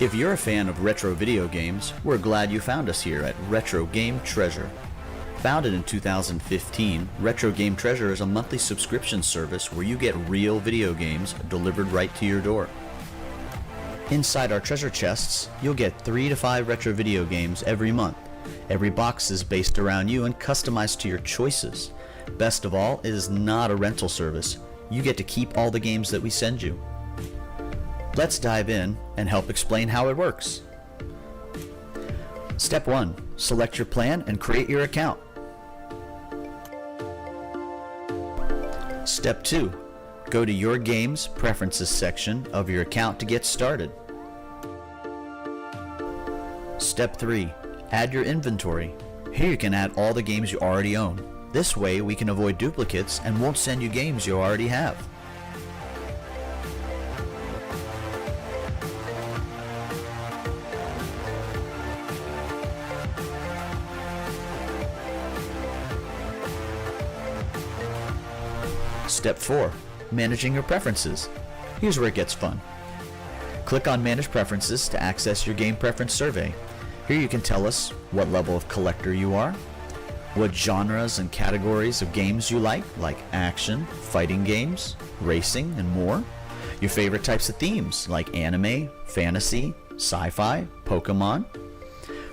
If you're a fan of retro video games, we're glad you found us here at Retro Game Treasure. Founded in 2015, Retro Game Treasure is a monthly subscription service where you get real video games delivered right to your door. Inside our treasure chests, you'll get 3 to 5 retro video games every month. Every box is based around you and customized to your choices. Best of all, it is not a rental service. You get to keep all the games that we send you. Let's dive in and help explain how it works. Step 1. Select your plan and create your account. Step 2. Go to your game's preferences section of your account to get started. Step 3. Add your inventory. Here you can add all the games you already own. This way we can avoid duplicates and won't send you games you already have. Step 4. Managing your preferences. Here's where it gets fun. Click on Manage Preferences to access your game preference survey. Here you can tell us what level of collector you are, what genres and categories of games you like action, fighting games, racing, and more, your favorite types of themes like anime, fantasy, sci-fi, Pokemon,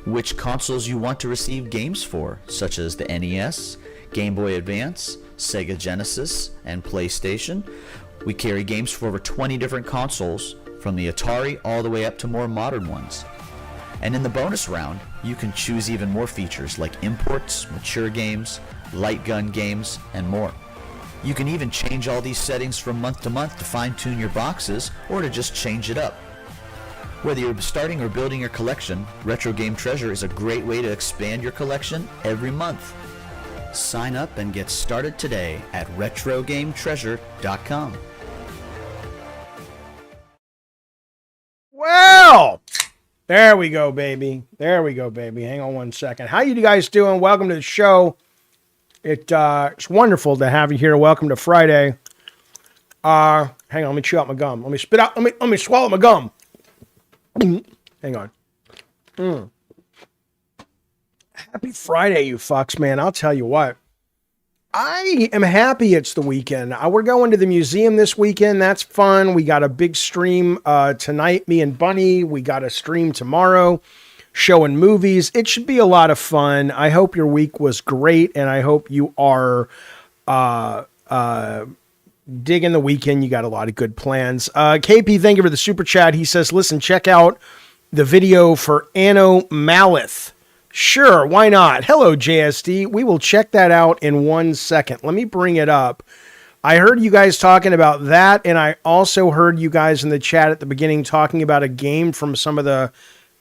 which consoles you want to receive games for, such as the NES, Game Boy Advance, Sega Genesis, and PlayStation. We carry games for over 20 different consoles, from the Atari all the way up to more modern ones. And in the bonus round, you can choose even more features like imports, mature games, light gun games, and more. You can even change all these settings from month to month to fine-tune your boxes or to just change it up. Whether you're starting or building your collection, Retro Game Treasure is a great way to expand your collection every month. Sign up and get started today at RetroGameTreasure.com. Well, there we go, baby. There we go, baby. Hang on one second. How you guys doing? Welcome to the show. It's wonderful to have you here. Welcome to Friday. Hang on, let me chew out my gum. Let me spit out. Let me swallow my gum. Hang on. Happy Friday, you fucks, man. I'll tell you what. I am happy it's the weekend. We're going to the museum this weekend. That's fun. We got a big stream tonight, me and Bunny. We got a stream tomorrow showing movies. It should be a lot of fun. I hope your week was great, and I hope you are digging the weekend. You got a lot of good plans. KP, thank you for the super chat. He says, listen, check out the video for Anno Malith. Sure, why not? Hello, JSD. We will check that out in 1 second. Let me bring it up. I heard you guys talking about that, and I also heard you guys in the chat at the beginning talking about a game from some of the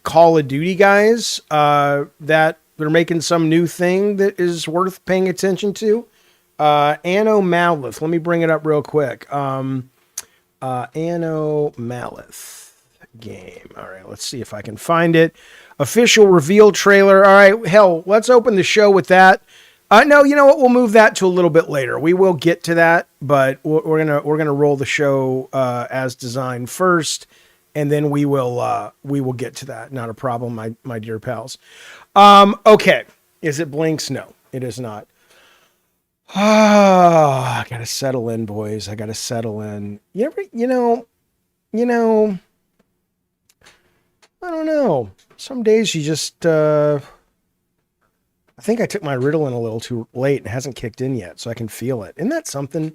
Call of Duty guys that they're making some new thing that is worth paying attention to. Anno Malith. Let me bring it up real quick. Anno Malith game. All right, let's see if I can find it. Official reveal trailer. All right, hell, let's open the show with that. No, you know what? We'll move that to a little bit later. We will get to that, but we're gonna roll the show as designed first, and then we will get to that. Not a problem, my dear pals. Okay, is it Blinks? No, it is not. I gotta settle in, boys. I gotta settle in. You know. I don't know. Some days you just, I think I took my Ritalin a little too late and it hasn't kicked in yet, so I can feel it. Isn't that something?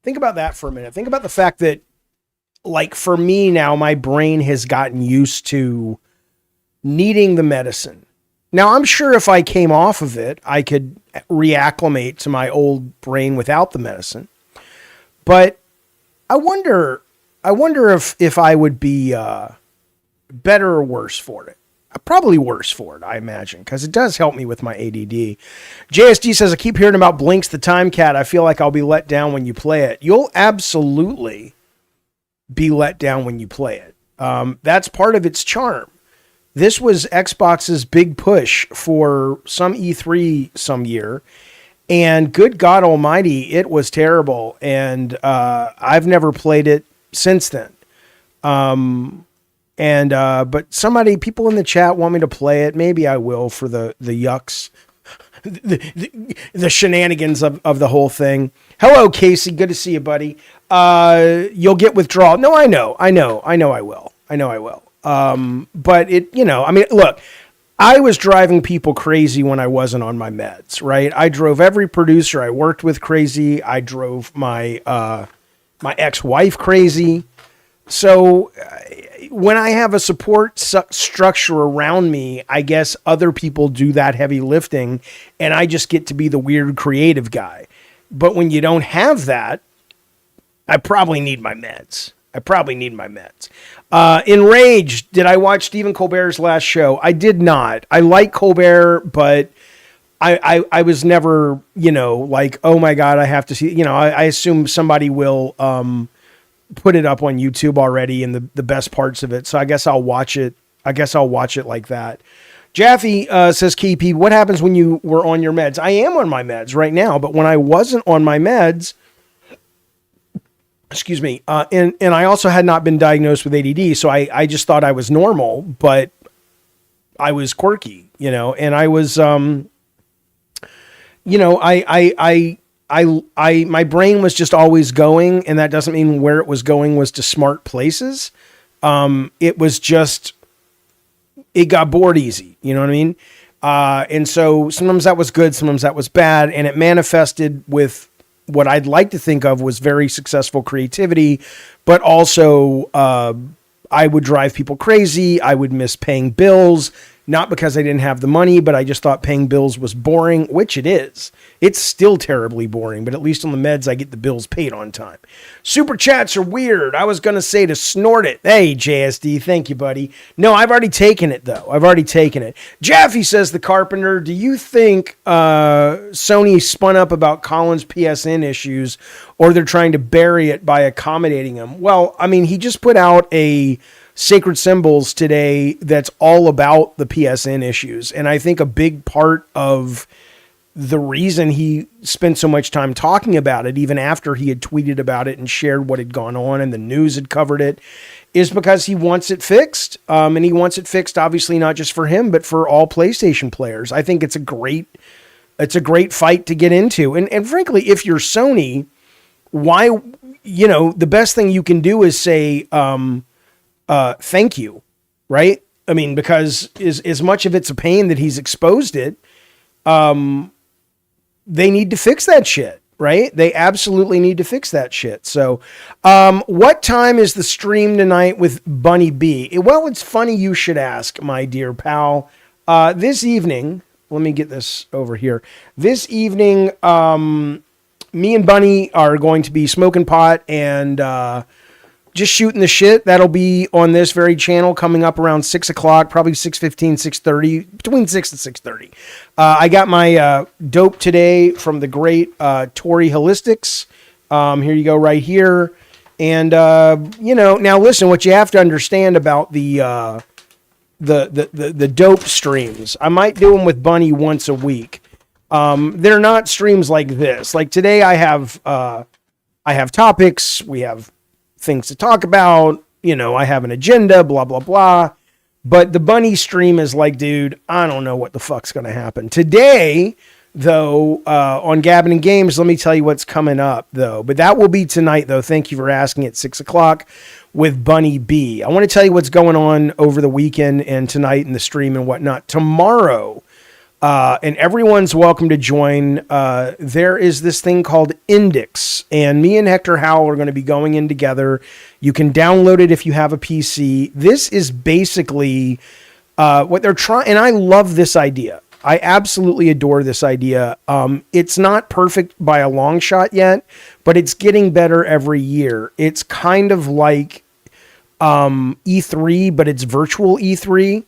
Think about that for a minute. Think about the fact that, like, for me now, my brain has gotten used to needing the medicine. Now, I'm sure if I came off of it, I could reacclimate to my old brain without the medicine. But I wonder if I would be, better or worse for it. Probably worse for it, I imagine, because it does help me with my ADD. JSD says, I keep hearing about Blinks the Time Cat. I feel like I'll be let down when you play it. You'll absolutely be let down when you play it. That's part of its charm. This was Xbox's big push for some E3 some year, and good God almighty, it was terrible, and I've never played it since then. And but people in the chat want me to play it. Maybe I will for the yucks, the shenanigans of the whole thing. Hello, Casey. Good to see you, buddy. You'll get withdrawal. No, I know I will. But look, I was driving people crazy when I wasn't on my meds, right? I drove every producer I worked with crazy. I drove my my ex-wife crazy. So when I have a support structure around me, I guess other people do that heavy lifting, and I just get to be the weird creative guy. But when you don't have that, I probably need my meds. Enraged, did I watch Stephen Colbert's last show? I did not. I like Colbert, but I was never, like, oh my God, I have to see, I assume somebody will put it up on YouTube already and the best parts of it. So I guess I'll watch it. Like that. Jaffe says, KP, what happens when you were on your meds? I am on my meds right now, but when I wasn't on my meds, excuse me, and I also had not been diagnosed with ADD, so I just thought I was normal, but I was quirky, and I was, my brain was just always going, and that doesn't mean where it was going was to smart places. It was just, it got bored easy. You know what I mean? And so sometimes that was good, sometimes that was bad, and it manifested with what I'd like to think of was very successful creativity, but also, I would drive people crazy. I would miss paying bills, not because I didn't have the money, but I just thought paying bills was boring, which it is. It's still terribly boring, but at least on the meds, I get the bills paid on time. Super chats are weird. I was going to say to snort it. Hey, JSD, thank you, buddy. No, I've already taken it, though. Jaffe says, the Carpenter, do you think Sony spun up about Colin's PSN issues, or they're trying to bury it by accommodating him? Well, I mean, he just put out a Sacred Symbols today that's all about the PSN issues. And I think a big part of the reason he spent so much time talking about it, even after he had tweeted about it and shared what had gone on and the news had covered it, is because he wants it fixed. And he wants it fixed, obviously, not just for him, but for all PlayStation players. I think it's a great fight to get into. And frankly, if you're Sony, why, the best thing you can do is say, thank you, right? I mean, because as much of it's a pain that he's exposed it, they need to fix that shit, right? They absolutely need to fix that shit. So, what time is the stream tonight with Bunny B? Well, it's funny you should ask, my dear pal. This evening, let me get this over here. This evening, me and Bunny are going to be smoking pot and, just shooting the shit. That'll be on this very channel coming up around 6 o'clock, probably 6:15, 6:30, between 6 and 6:30. I got my dope today from the great Tori Holistics. Here you go right here. And, now listen, what you have to understand about the dope streams, I might do them with Bunny once a week. They're not streams like this. Like today I have topics, we have things to talk about, I have an agenda, blah, blah, blah. But the Bunny stream is like, dude, I don't know what the fuck's going to happen. Today, though, on Gabbin and Games, let me tell you what's coming up, though. But that will be tonight, though. Thank you for asking, at 6 o'clock with Bunny B. I want to tell you what's going on over the weekend and tonight in the stream and whatnot. Tomorrow, and everyone's welcome to join. There is this thing called Index, and me and Hector Howell are going to be going in together. You can download it if you have a PC. This is basically what they're trying, and I love this idea. I absolutely adore this idea. It's not perfect by a long shot yet, but it's getting better every year. It's kind of like E3, but it's virtual E3.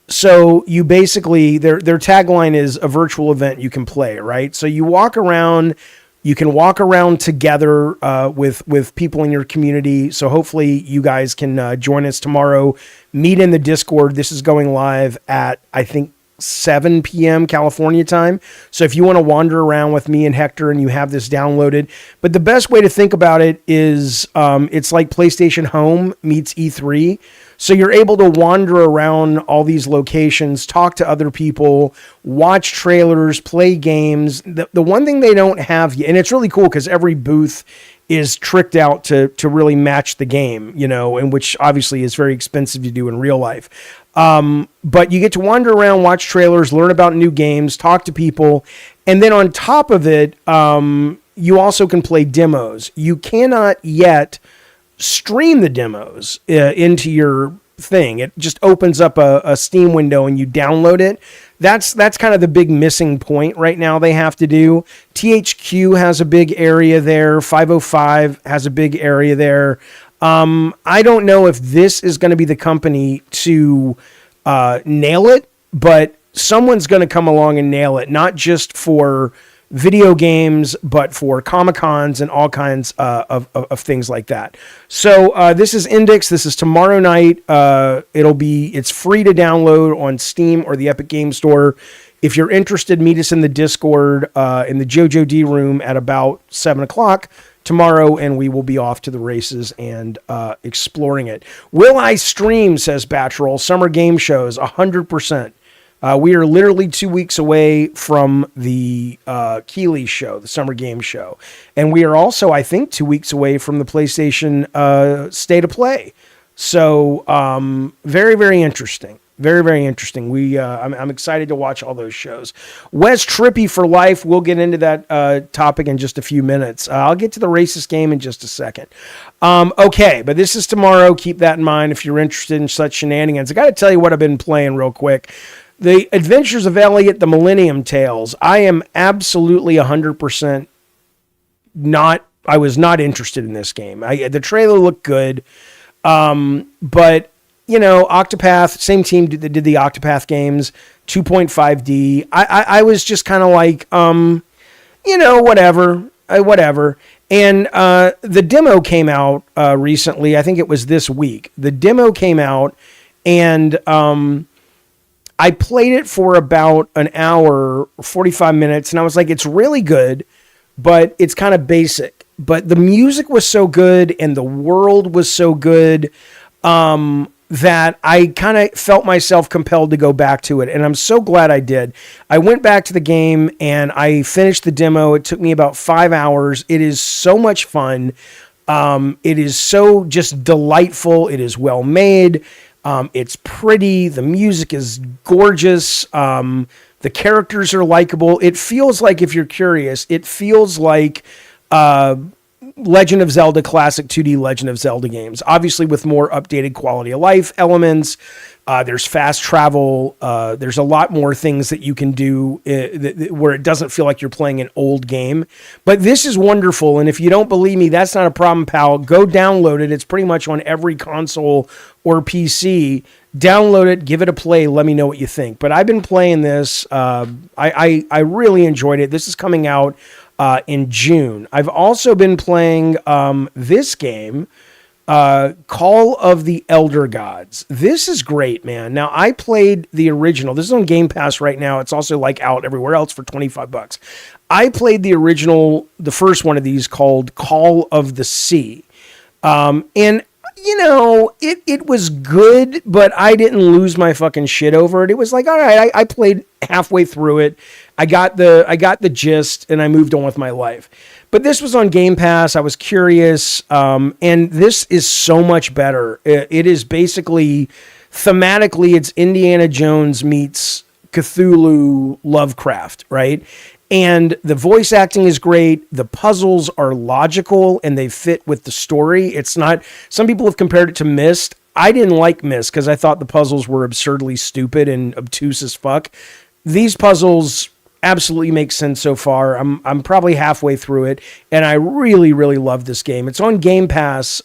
So you basically, their tagline is a virtual event you can play, right? So you walk around, you can walk around together with people in your community. So hopefully you guys can join us tomorrow. Meet in the Discord. This is going live at, I think, 7 p.m. California time. So if you want to wander around with me and Hector and you have this downloaded, but the best way to think about it is it's like PlayStation Home meets E3. So you're able to wander around all these locations, talk to other people, watch trailers, play games. The one thing they don't have yet, and it's really cool because every booth is tricked out to really match the game, you know, and which obviously is very expensive to do in real life. But you get to wander around, watch trailers, learn about new games, talk to people. And then on top of it, you also can play demos. You cannot yet stream the demos into your thing. It just opens up a Steam window and you download it. That's kind of the big missing point right now they have to do. THQ has a big area there. 505 has a big area there. I don't know if this is going to be the company to nail it, but someone's going to come along and nail it, not just for video games, but for Comic-Cons and all kinds of things like that. So this is Index. This is tomorrow night. It's free to download on Steam or the Epic Game Store. If you're interested, meet us in the Discord in the JoJo D room at about 7 o'clock tomorrow, and we will be off to the races and exploring it. Will I stream, says Batchroll, summer game shows? 100%. We are literally 2 weeks away from the Keeley show, the summer game show. And we are also, I think, 2 weeks away from the PlayStation State of Play. So very, very interesting. Very, very interesting. I'm excited to watch all those shows. Wes Trippy for life. We'll get into that topic in just a few minutes. I'll get to the racist game in just a second. Okay, but this is tomorrow. Keep that in mind if you're interested in such shenanigans. I got to tell you what I've been playing real quick. The Adventures of Elliot, the Millennium Tales. I am absolutely 100% I was not interested in this game. The trailer looked good, but you know, Octopath, same team that did the Octopath games, 2.5D. I was just kind of like, you know, whatever. And the demo came out recently. I think it was this week. The demo came out, and I played it for about an hour, 45 minutes, and I was like, it's really good, but it's kind of basic. But the music was so good, and the world was so good, that I kind of felt myself compelled to go back to it. And I'm so glad I did. I went back to the game and I finished the demo. It took me about 5 hours. It is so much fun. It is so just delightful. It is well made. It's pretty. The music is gorgeous. The characters are likable. It feels like, if you're curious, it feels like Legend of Zelda, classic 2D Legend of Zelda games, obviously with more updated quality of life elements. There's fast travel. There's a lot more things that you can do where it doesn't feel like you're playing an old game. But this is wonderful. And if you don't believe me, that's not a problem, pal. Go download it. It's pretty much on every console or PC. Download it, give it a play, let me know what you think. But I've been playing this. I really enjoyed it. This is coming out in June. I've also been playing this game, Call of the Elder Gods. This is great, man. Now, I played the original. This is on Game Pass right now. It's also like out everywhere else for $25. I played the original, the first one of these, called Call of the Sea. And you know, it was good, but I didn't lose my fucking shit over it. It was like, all right, I played halfway through it. I got the gist, and I moved on with my life. But this was on Game Pass. I was curious, and this is so much better. It is basically, thematically, it's Indiana Jones meets Cthulhu Lovecraft, right? And the voice acting is great. The puzzles are logical and they fit with the story. It's not, some people have compared it to Myst. I didn't like Myst because I thought the puzzles were absurdly stupid and obtuse as fuck. These puzzles absolutely make sense so far. I'm probably halfway through it, and I really, really love this game. It's on Game Pass.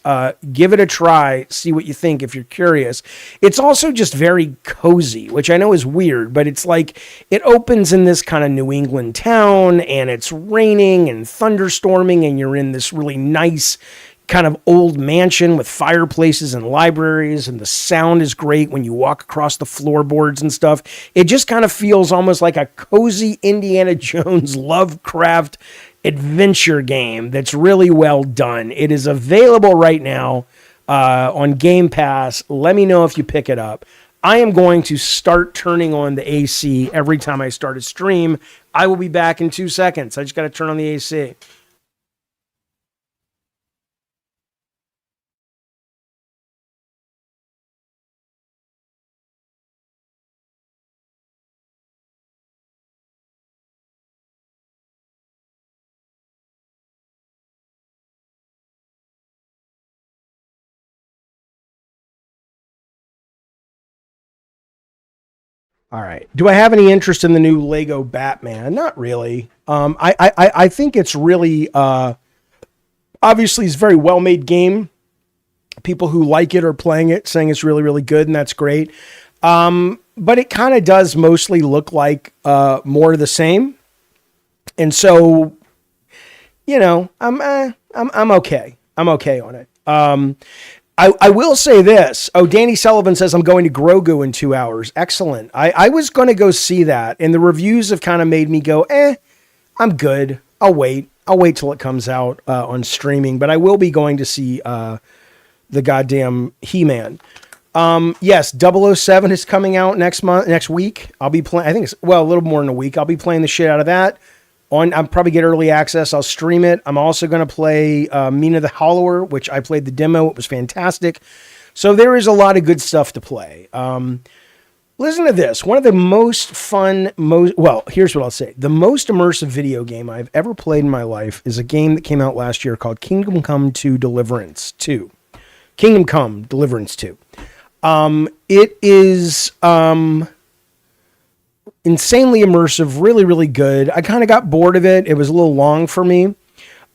Give it a try. See what you think if you're curious. It's also just very cozy, which I know is weird, but it's like it opens in this kind of New England town, and it's raining and thunderstorming, and you're in this really nice kind of old mansion with fireplaces and libraries, and the sound is great when you walk across the floorboards and stuff. It just kind of feels almost like a cozy Indiana Jones Lovecraft adventure game that's really well done. It is available right now on Game Pass. Let me know if you pick it up. I am going to start turning on the AC every time I start a stream. I will be back in 2 seconds. I just got to turn on the AC. All right. Do I have any interest in the new Lego Batman? Not really. I think it's really obviously it's a very well made game. People who like it are playing it, saying it's really, really good, and that's great. But it kind of does mostly look like more of the same. And so, you know, I'm okay. I'm okay on it. I will say this. Oh, Danny Sullivan says I'm going to Grogu in 2 hours. Excellent. I was going to go see that, and the reviews have kind of made me go, I'm good. I'll wait. I'll wait till it comes out on streaming, but I will be going to see the goddamn He-Man. Yes, 007 is coming out next week. I'll be playing, I think it's, well, a little more than a week. I'll be playing the shit out of that. I'll probably get early access. I'll stream it. I'm also going to play Mina the Hollower, which I played the demo. It was fantastic. So there is a lot of good stuff to play. Listen to this. One of the most fun, well, here's what I'll say. The most immersive video game I've ever played in my life is a game that came out last year called Kingdom Come 2 Deliverance 2. Kingdom Come Deliverance 2. It is insanely immersive, really, really good. I kind of got bored of it. It was a little long for me,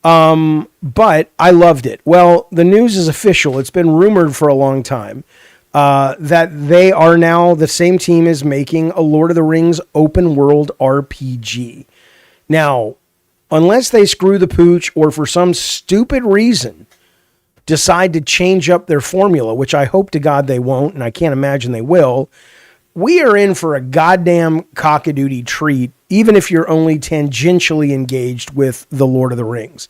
but I loved it. Well, the news is official. It's been rumored for a long time that they are now, the same team is making a Lord of the Rings open world RPG. Now, unless they screw the pooch or for some stupid reason decide to change up their formula, which I hope to God they won't, and I can't imagine they will, we are in for a goddamn cockadoodie treat, even if you're only tangentially engaged with the Lord of the Rings.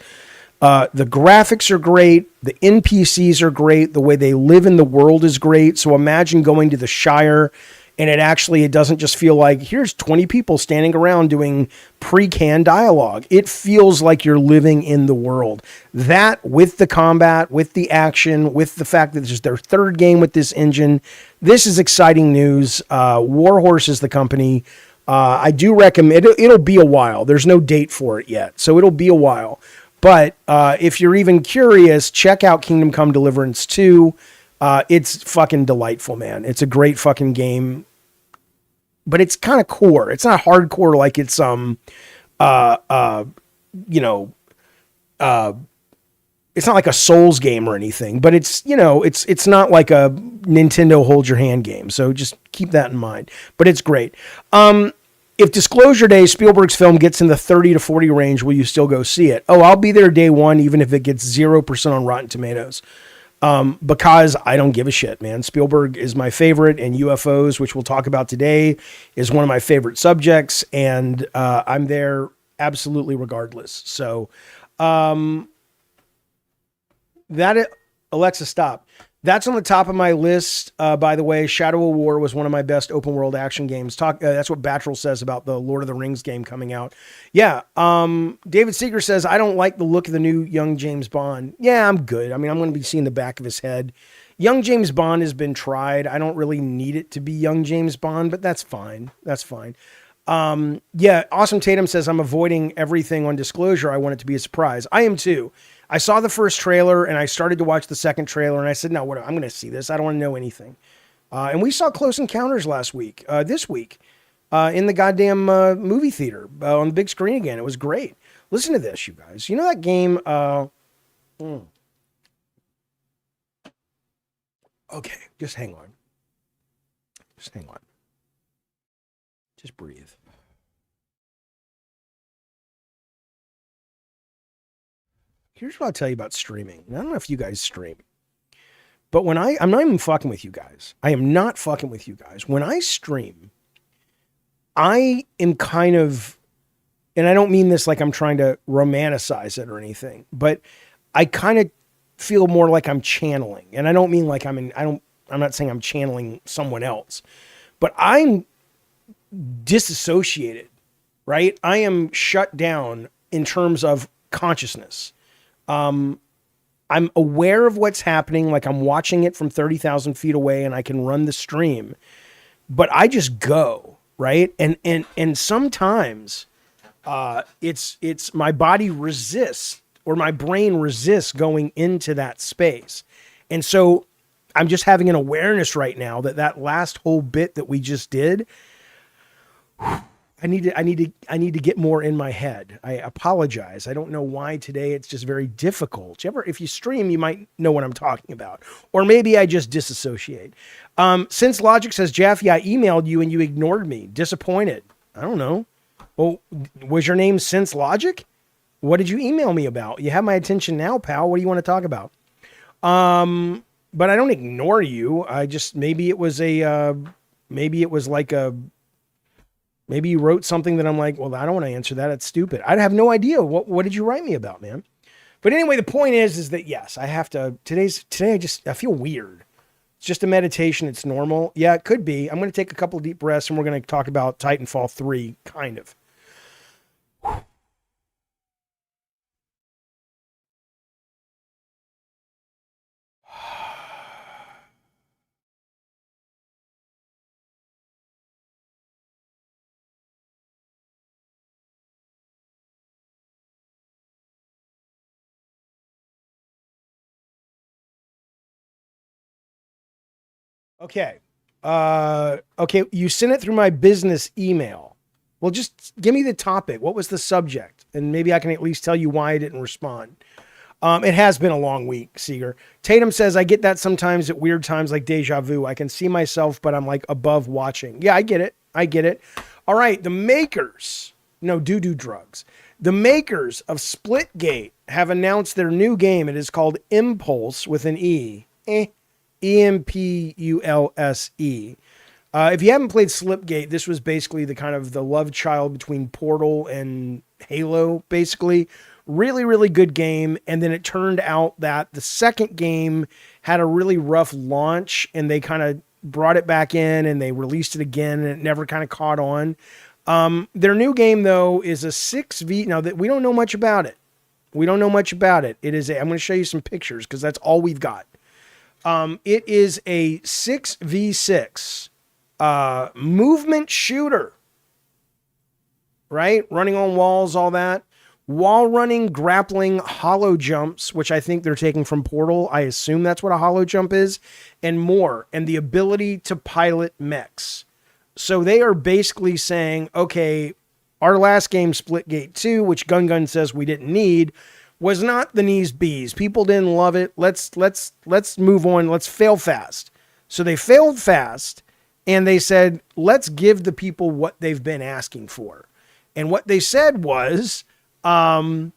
The graphics are great. The NPCs are great. The way they live in the world is great. So imagine going to the Shire and it doesn't just feel like here's 20 people standing around doing pre-canned dialogue. It feels like you're living in the world. That with the combat, with the action, with the fact that this is their third game with this engine, this is exciting news. Warhorse is the company. I do recommend it'll be a while. There's no date for it yet, so it'll be a while. But if you're even curious, check out Kingdom Come Deliverance 2. It's fucking delightful, man. It's a great fucking game, but it's kind of core. It's not hardcore like it's it's not like a Souls game or anything, but it's not like a Nintendo hold your hand game. So just keep that in mind. But it's great. If Disclosure Day, Spielberg's film, gets in the 30 to 40 range, will you still go see it? Oh, I'll be there day one, even if it gets 0% on Rotten Tomatoes. Because I don't give a shit, man. Spielberg is my favorite, and UFOs, which we'll talk about today, is one of my favorite subjects, and I'm there absolutely regardless. So Alexa, stop. That's on the top of my list. By the way, Shadow of War was one of my best open world action games. That's what Battrell says about the Lord of the Rings game coming out. Yeah. David Seeger says, I don't like the look of the new young James Bond. Yeah, I'm good. I mean, I'm going to be seeing the back of his head. Young James Bond has been tried. I don't really need it to be young James Bond, but that's fine. That's fine. Yeah. Awesome Tatum says, I'm avoiding everything on Disclosure. I want it to be a surprise. I am too. I saw the first trailer and I started to watch the second trailer and I said, no, I'm going to see this. I don't want to know anything. And we saw Close Encounters this week, in the goddamn movie theater on the big screen again. It was great. Listen to this, you guys. You know that game? Okay, just hang on. Just hang on. Just breathe. here's what I'll tell you about streaming. I don't know if you guys stream, but when I'm not even fucking with you guys. I am not fucking with you guys. When I stream, I am kind of, and I don't mean this like I'm trying to romanticize it or anything, but I kind of feel more like I'm channeling. And I don't mean like I'm not saying I'm channeling someone else, but I'm disassociated, right? I am shut down in terms of consciousness. I'm aware of what's happening, like I'm watching it from 30,000 feet away and I can run the stream, but I just go, right? And sometimes it's my body resists, or my brain resists going into that space. And so I'm just having an awareness right now that last whole bit that we just did, I need to get more in my head. I apologize. I don't know why today it's just very difficult. If you stream, you might know what I'm talking about. Or maybe I just disassociate. Since Logic says, Jaffe, I emailed you and you ignored me. Disappointed. I don't know. Well, was your name Since Logic? What did you email me about? You have my attention now, pal. What do you want to talk about? But I don't ignore you. I just, maybe you wrote something that I'm like, well, I don't want to answer that. It's stupid. I have no idea. What did you write me about, man? But anyway, the point is that yes, I have to, today I feel weird. It's just a meditation. It's normal. Yeah, it could be. I'm going to take a couple of deep breaths and we're going to talk about Titanfall 3, kind of. Okay. Okay. You sent it through my business email. Well, just give me the topic. What was the subject? And maybe I can at least tell you why I didn't respond. It has been a long week, Seeger. Tatum says, I get that sometimes at weird times like deja vu. I can see myself, but I'm like above watching. Yeah, I get it. All right. The makers, no, do drugs. The makers of Splitgate have announced their new game. It is called Impulse with an E. Empulse. If you haven't played Slipgate, this was basically the kind of the love child between Portal and Halo, basically. Really, really good game. And then it turned out that the second game had a really rough launch and they kind of brought it back in and they released it again and it never kind of caught on. Their new game, though, is a 6v. Now, that we don't know much about it. It is I'm going to show you some pictures because that's all we've got. It is a 6v6 movement shooter, right? Running on walls, all that. Wall running, grappling, hollow jumps, which I think they're taking from Portal. I assume that's what a hollow jump is, and more. And the ability to pilot mechs. So they are basically saying, okay, our last game, Splitgate 2, which Gun says we didn't need, was not the knees bees. People didn't love it. Let's move on. Let's fail fast. So they failed fast and they said, let's give the people what they've been asking for. And what they said was, we're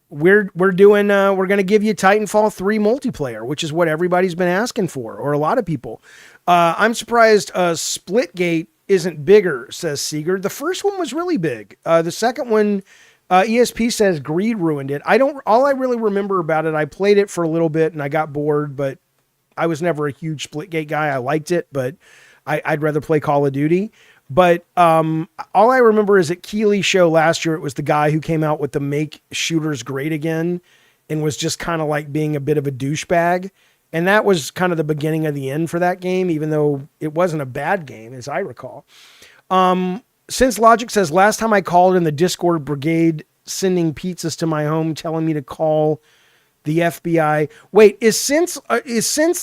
going to give you Titanfall 3 multiplayer, which is what everybody's been asking for, or a lot of people. I'm surprised Splitgate isn't bigger, says Seeger. The first one was really big. The second one, ESP says greed ruined it. All I really remember about it, I played it for a little bit and I got bored, but I was never a huge Splitgate guy. I liked it, but I'd rather play Call of Duty. But all I remember is at Keeley's show last year, it was the guy who came out with the Make Shooters Great Again and was just kind of like being a bit of a douchebag. And that was kind of the beginning of the end for that game, even though it wasn't a bad game, as I recall. Since Logic says, last time I called in the Discord brigade sending pizzas to my home, telling me to call the FBI. Wait, is since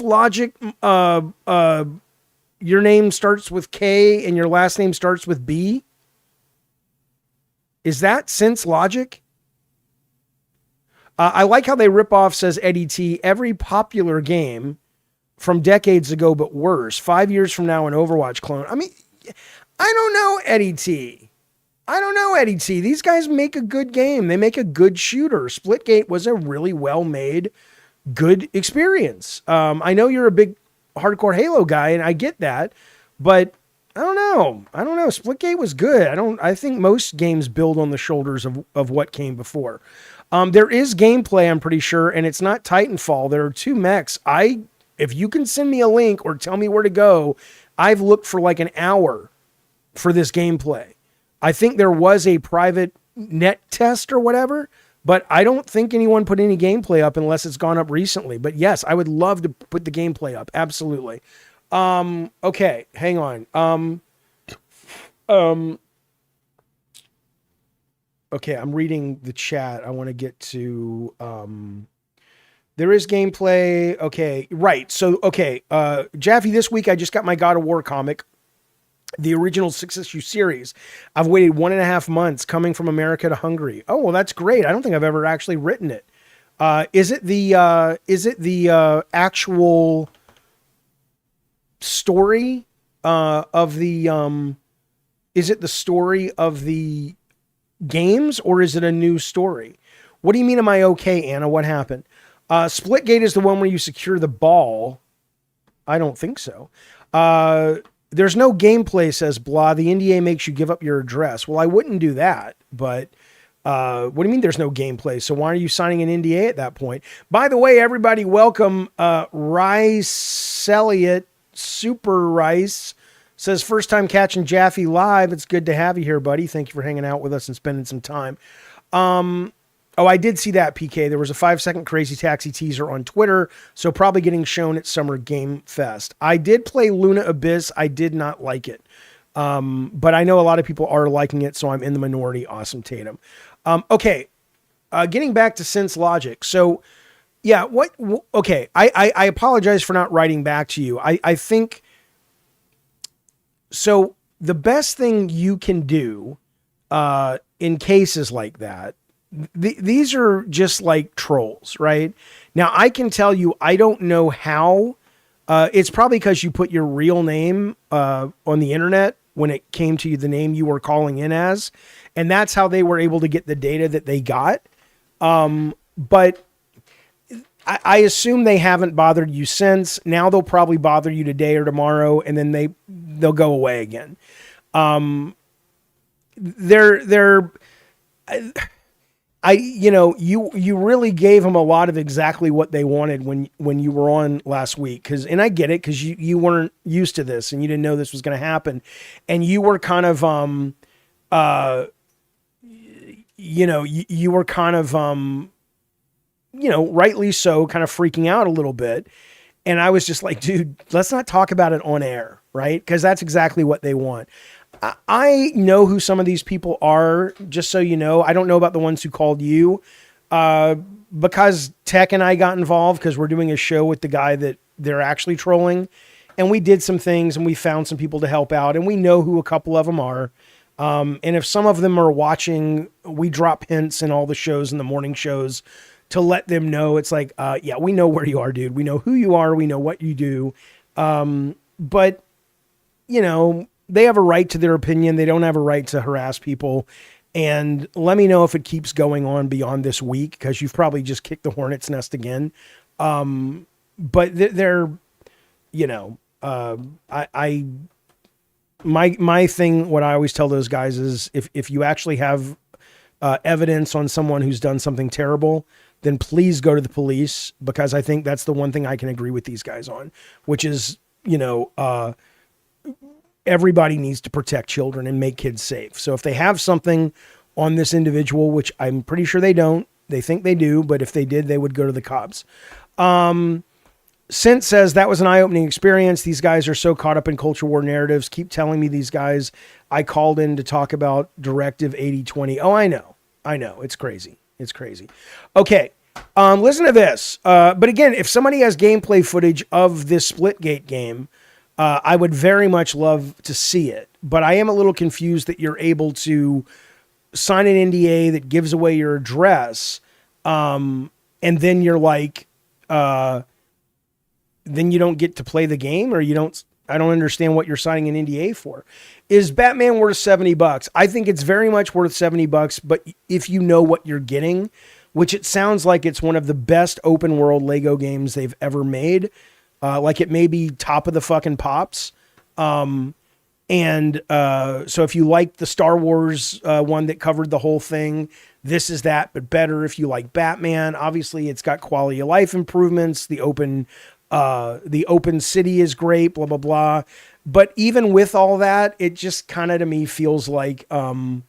Logic, your name starts with K and your last name starts with B? Is that Since Logic? I like how they rip off, says Eddie T, every popular game from decades ago, but worse. 5 years from now, an Overwatch clone. I mean, I don't know, Eddie T. I don't know, Eddie T. These guys make a good game. They make a good shooter. Splitgate was a really well-made, good experience. I know you're a big hardcore Halo guy, and I get that, but I don't know. Splitgate was good. I think most games build on the shoulders of what came before. There is gameplay, I'm pretty sure, and it's not Titanfall. There are 2 mechs. If you can send me a link or tell me where to go, I've looked for like an hour for this gameplay. I think there was a private net test or whatever, but I don't think anyone put any gameplay up unless it's gone up recently. But yes, I would love to put the gameplay up. Absolutely. Okay, hang on. Okay, I'm reading the chat. I want to get to, there is gameplay. Okay, right. So, okay, Jaffe, this week I just got my God of War comic, the original 6-issue series. I've waited 1.5 months coming from America to Hungary. Oh, well, that's great. I don't think I've ever actually written it. Is it the actual story of the, is it the story of the games, or is it a new story? What do you mean, am I okay, Anna? What happened? Splitgate is the one where you secure the ball. I don't think so. There's no gameplay, says Blah. The NDA makes you give up your address. Well, I wouldn't do that, but what do you mean there's no gameplay? So why are you signing an NDA at that point? By the way, everybody, welcome Rice Elliot, Super Rice. Says, first time catching Jaffe live. It's good to have you here, buddy. Thank you for hanging out with us and spending some time. Oh, I did see that, PK. There was a 5-second Crazy Taxi teaser on Twitter, so probably getting shown at Summer Game Fest. I did play Luna Abyss. I did not like it. But I know a lot of people are liking it, so I'm in the minority. Awesome, Tatum. Okay, getting back to Sense Logic. So, yeah, okay, I apologize for not writing back to you. I think... So the best thing you can do in cases like that, these are just like trolls, right? Now, I can tell you, I don't know how. It's probably because you put your real name on the internet when it came to you, the name you were calling in as. And that's how they were able to get the data that they got. But I assume they haven't bothered you since. Now they'll probably bother you today or tomorrow, and then they'll go away again. You really gave them a lot of exactly what they wanted when you were on last week. And I get it, because you weren't used to this and you didn't know this was going to happen. And you were kind of, you were kind of, rightly so, kind of freaking out a little bit. And I was just like, dude, let's not talk about it on air, right? Because that's exactly what they want. I know who some of these people are, just so you know. I don't know about the ones who called you, because Tech and I got involved because we're doing a show with the guy that they're actually trolling. And we did some things and we found some people to help out. And we know who a couple of them are. And if some of them are watching, we drop hints in all the shows and the morning shows to let them know. It's like, yeah, we know where you are, dude. We know who you are. We know what you do. But, they have a right to their opinion. They don't have a right to harass people. And let me know if it keeps going on beyond this week, because you've probably just kicked the hornet's nest again. But they're, my thing, what I always tell those guys is if you actually have evidence on someone who's done something terrible, then please go to the police, because I think that's the one thing I can agree with these guys on, which is, everybody needs to protect children and make kids safe. So if they have something on this individual, which I'm pretty sure they don't, they think they do, but if they did, they would go to the cops. Sint says, that was an eye-opening experience. These guys are so caught up in culture war narratives. Keep telling me these guys. I called in to talk about Directive 8020. Oh, I know. It's crazy. Okay. Listen to this. But again, if somebody has gameplay footage of this Splitgate game, I would very much love to see it. But I am a little confused that you're able to sign an NDA that gives away your address. And then you're like, then you don't get to play the game, or you don't. I don't understand what you're signing an NDA for. Is Batman worth $70? I think it's very much worth $70, but if you know what you're getting, which it sounds like it's one of the best open world Lego games they've ever made. Like it may be top of the fucking pops. So if you like the Star Wars one that covered the whole thing, this is that, but better. If you like Batman, obviously it's got quality of life improvements. The open city is great, blah, blah, blah. But even with all that, it just kind of to me feels like, I've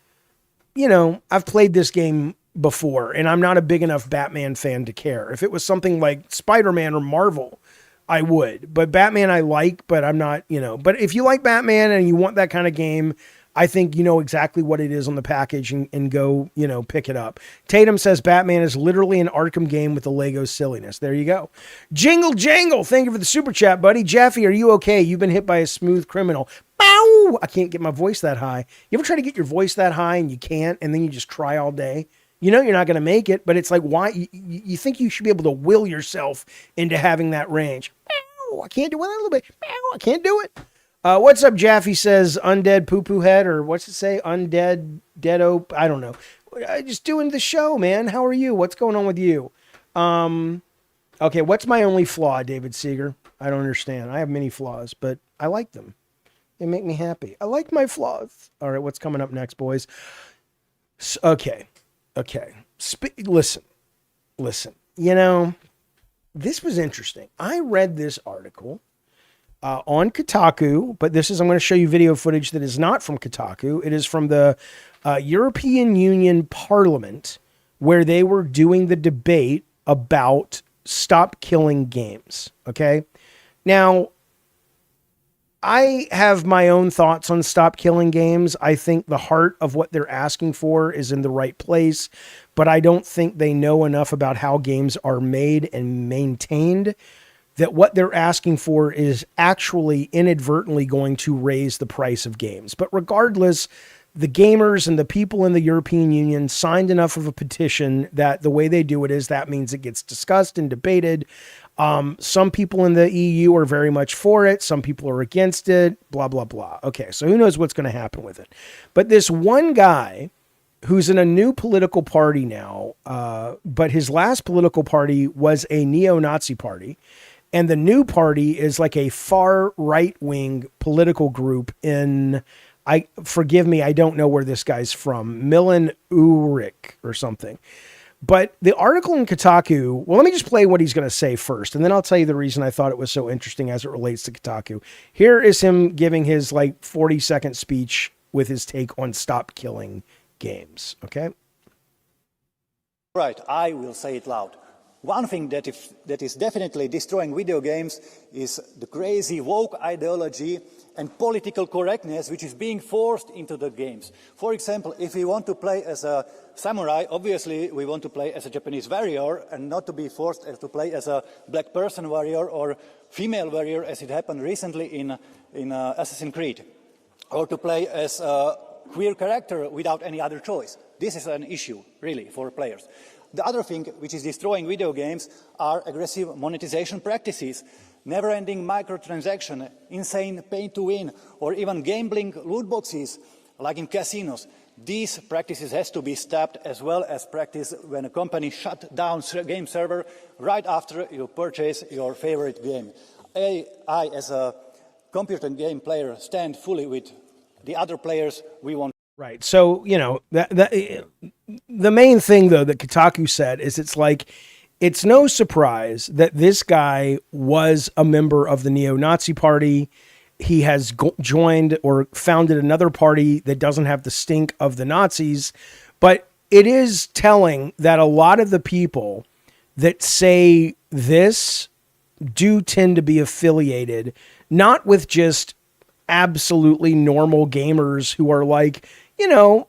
played this game before and I'm not a big enough Batman fan to care. If it was something like Spider-Man or Marvel, I would, but Batman I like, but I'm not, but if you like Batman and you want that kind of game, I think you know exactly what it is on the package and go, pick it up. Tatum says Batman is literally an Arkham game with the Lego silliness. There you go. Jingle Jangle. Thank you for the super chat, buddy. Jaffe, are you okay? You've been hit by a smooth criminal. Bow! I can't get my voice that high. You ever try to get your voice that high and you can't, and then you just try all day? You know you're not going to make it, but it's like, why? You think you should be able to will yourself into having that range. I can't do it a little bit. I can't do it. What's up, Jaffe says, undead poo-poo head, or what's it say? Undead, deado, I don't know. Just doing the show, man. How are you? What's going on with you? Okay, what's my only flaw, David Seeger? I don't understand. I have many flaws, but I like them. They make me happy. I like my flaws. All right, what's coming up next, boys? Okay. Listen. This was interesting. I read this article on Kotaku, but I'm going to show you video footage that is not from Kotaku. It is from the European Union Parliament, where they were doing the debate about stop killing games. Okay. Now, I have my own thoughts on stop killing games. I think the heart of what they're asking for is in the right place, but I don't think they know enough about how games are made and maintained that what they're asking for is actually inadvertently going to raise the price of games. But regardless, the gamers and the people in the European Union signed enough of a petition that the way they do it is that means it gets discussed and debated. Some people in the EU are very much for it. Some people are against it, blah, blah, blah. Okay, so who knows what's going to happen with it. But this one guy who's in a new political party now, but his last political party was a neo-Nazi party. And the new party is like a far right-wing political group forgive me, I don't know where this guy's from, Milan Ulrich or something. But the article in Kotaku, well, let me just play what he's going to say first, and then I'll tell you the reason I thought it was so interesting as it relates to Kotaku. Here is him giving his 40-second speech with his take on stop killing games. Okay? Right, I will say it loud. One thing that is definitely destroying video games is the crazy woke ideology and political correctness which is being forced into the games. For example, if we want to play as a samurai, obviously we want to play as a Japanese warrior and not to be forced to play as a black person warrior or female warrior as it happened recently in Assassin's Creed. Or to play as a queer character without any other choice. This is an issue, really, for players. The other thing which is destroying video games are aggressive monetization practices, never-ending microtransaction, insane pay-to-win, or even gambling loot boxes, like in casinos. These practices has to be stopped, as well as practice when a company shut down a game server right after you purchase your favorite game. I, as a computer game player, stand fully with the other players. We want. Right. So, the main thing, though, that Kotaku said is it's no surprise that this guy was a member of the neo-Nazi party. He has joined or founded another party that doesn't have the stink of the Nazis. But it is telling that a lot of the people that say this do tend to be affiliated, not with just absolutely normal gamers who are like,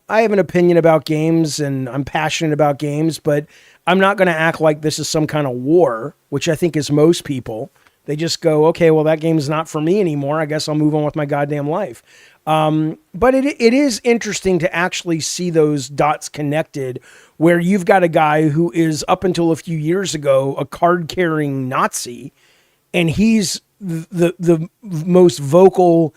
I have an opinion about games and I'm passionate about games, but I'm not going to act like this is some kind of war, which I think is most people. They just go, okay, well, that game's not for me anymore. I guess I'll move on with my goddamn life. But it is interesting to actually see those dots connected where you've got a guy who is, up until a few years ago, a card-carrying Nazi, and he's the most vocal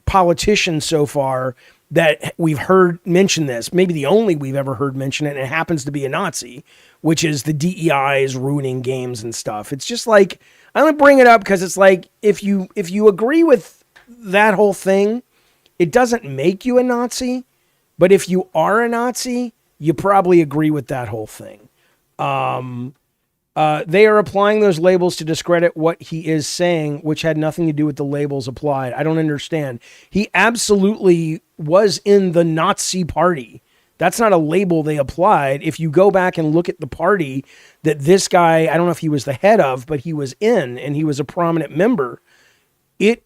politician so far that we've heard mention this, maybe the only we've ever heard mention it, and it happens to be a Nazi, which is the DEI is ruining games and stuff. It's just like, I only bring it up because it's like, if you agree with that whole thing, it doesn't make you a Nazi, but if you are a Nazi, you probably agree with that whole thing. They are applying those labels to discredit what he is saying, which had nothing to do with the labels applied. I don't understand. He absolutely was in the Nazi party. That's not a label they applied. If you go back and look at the party that this guy, I don't know if he was the head of, but he was in, and he was a prominent member, it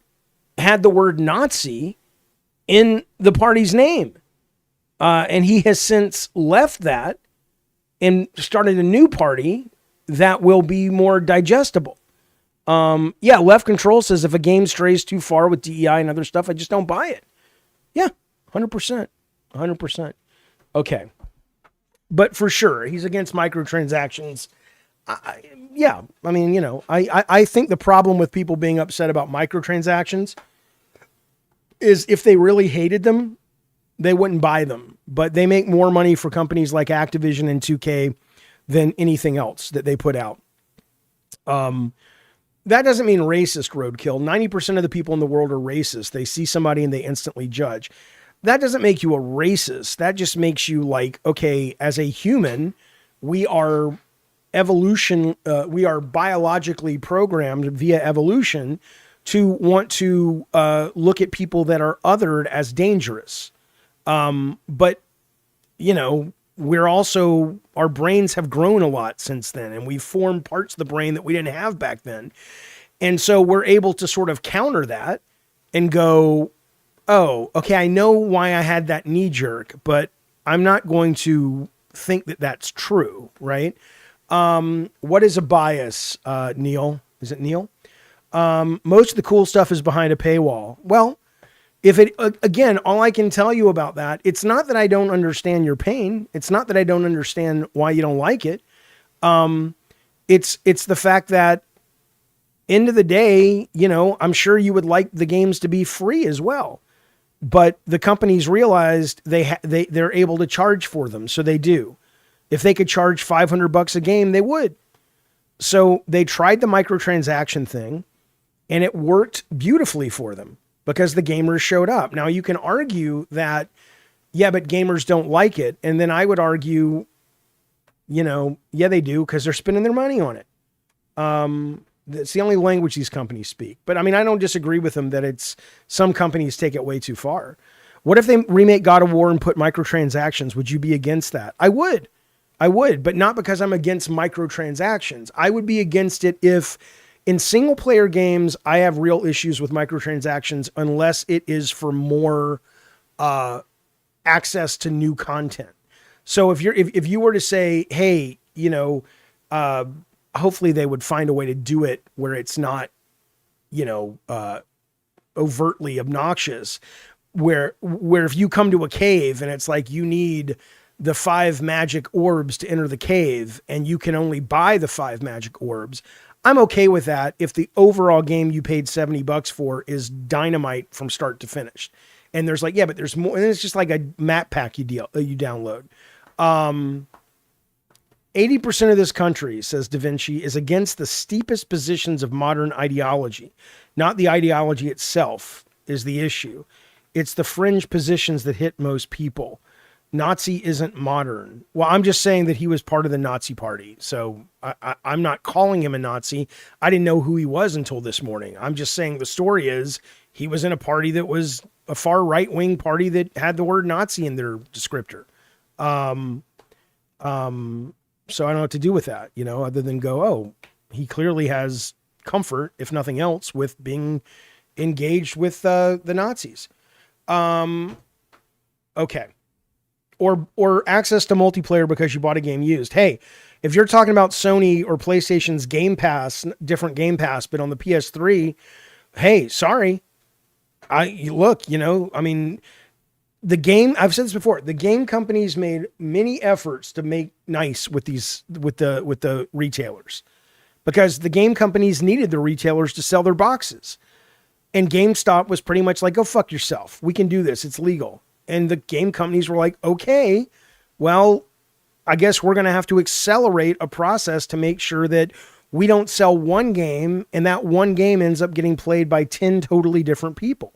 had the word Nazi in the party's name. And he has since left that and started a new party that will be more digestible. Left Control says if a game strays too far with DEI and other stuff, I just don't buy it. Yeah, 100%. 100%. Okay. But for sure, he's against microtransactions. I think the problem with people being upset about microtransactions is if they really hated them, they wouldn't buy them. But they make more money for companies like Activision and 2K than anything else that they put out. That doesn't mean racist roadkill. 90% of the people in the world are racist. They see somebody and they instantly judge. That doesn't make you a racist. That just makes you like, okay, as a human, we are we are biologically programmed via evolution to want to look at people that are othered as dangerous. But, we're also, our brains have grown a lot since then, and we've formed parts of the brain that we didn't have back then. And so we're able to sort of counter that and go, oh, okay, I know why I had that knee jerk, but I'm not going to think that that's true, right? What is a bias, Neil? Is it Neil? Most of the cool stuff is behind a paywall. Well, again, all I can tell you about that, it's not that I don't understand your pain. It's not that I don't understand why you don't like it. It's the fact that end of the day, I'm sure you would like the games to be free as well, but the companies realized they're able to charge for them. So they do. If they could charge $500 a game, they would. So they tried the microtransaction thing and it worked beautifully for them, because the gamers showed up. Now you can argue that, yeah, but gamers don't like it. And then I would argue, yeah, they do, because they're spending their money on it. It's the only language these companies speak. But I mean, I don't disagree with them that some companies take it way too far. What if they remake God of War and put microtransactions? Would you be against that? I would, but not because I'm against microtransactions. I would be against it if in single player games, I have real issues with microtransactions unless it is for more access to new content. So if you were to say, hey, hopefully they would find a way to do it where it's not, overtly obnoxious, where if you come to a cave and it's like you need the 5 magic orbs to enter the cave and you can only buy the 5 magic orbs, I'm okay with that if the overall game you paid $70 for is dynamite from start to finish. And there's like, yeah, but there's more, and it's just like a map pack you download. 80% of this country, says Da Vinci, is against the steepest positions of modern ideology. Not the ideology itself is the issue. It's the fringe positions that hit most people. Nazi isn't modern. Well, I'm just saying that he was part of the Nazi party. So I'm not calling him a Nazi. I didn't know who he was until this morning. I'm just saying the story is he was in a party that was a far right-wing party that had the word Nazi in their descriptor. So I don't know what to do with that, other than go, oh, he clearly has comfort, if nothing else, with being engaged with the Nazis. Okay. Or access to multiplayer because you bought a game used. Hey, if you're talking about Sony or PlayStation's Game Pass, different Game Pass, but on the PS3, hey, sorry. The game, I've said this before, the game companies made many efforts to make nice with the retailers. because the game companies needed the retailers to sell their boxes. And GameStop was pretty much like, go fuck yourself. We can do this. It's legal. And the game companies were like, okay, well, I guess we're going to have to accelerate a process to make sure that we don't sell one game and that one game ends up getting played by 10 totally different people.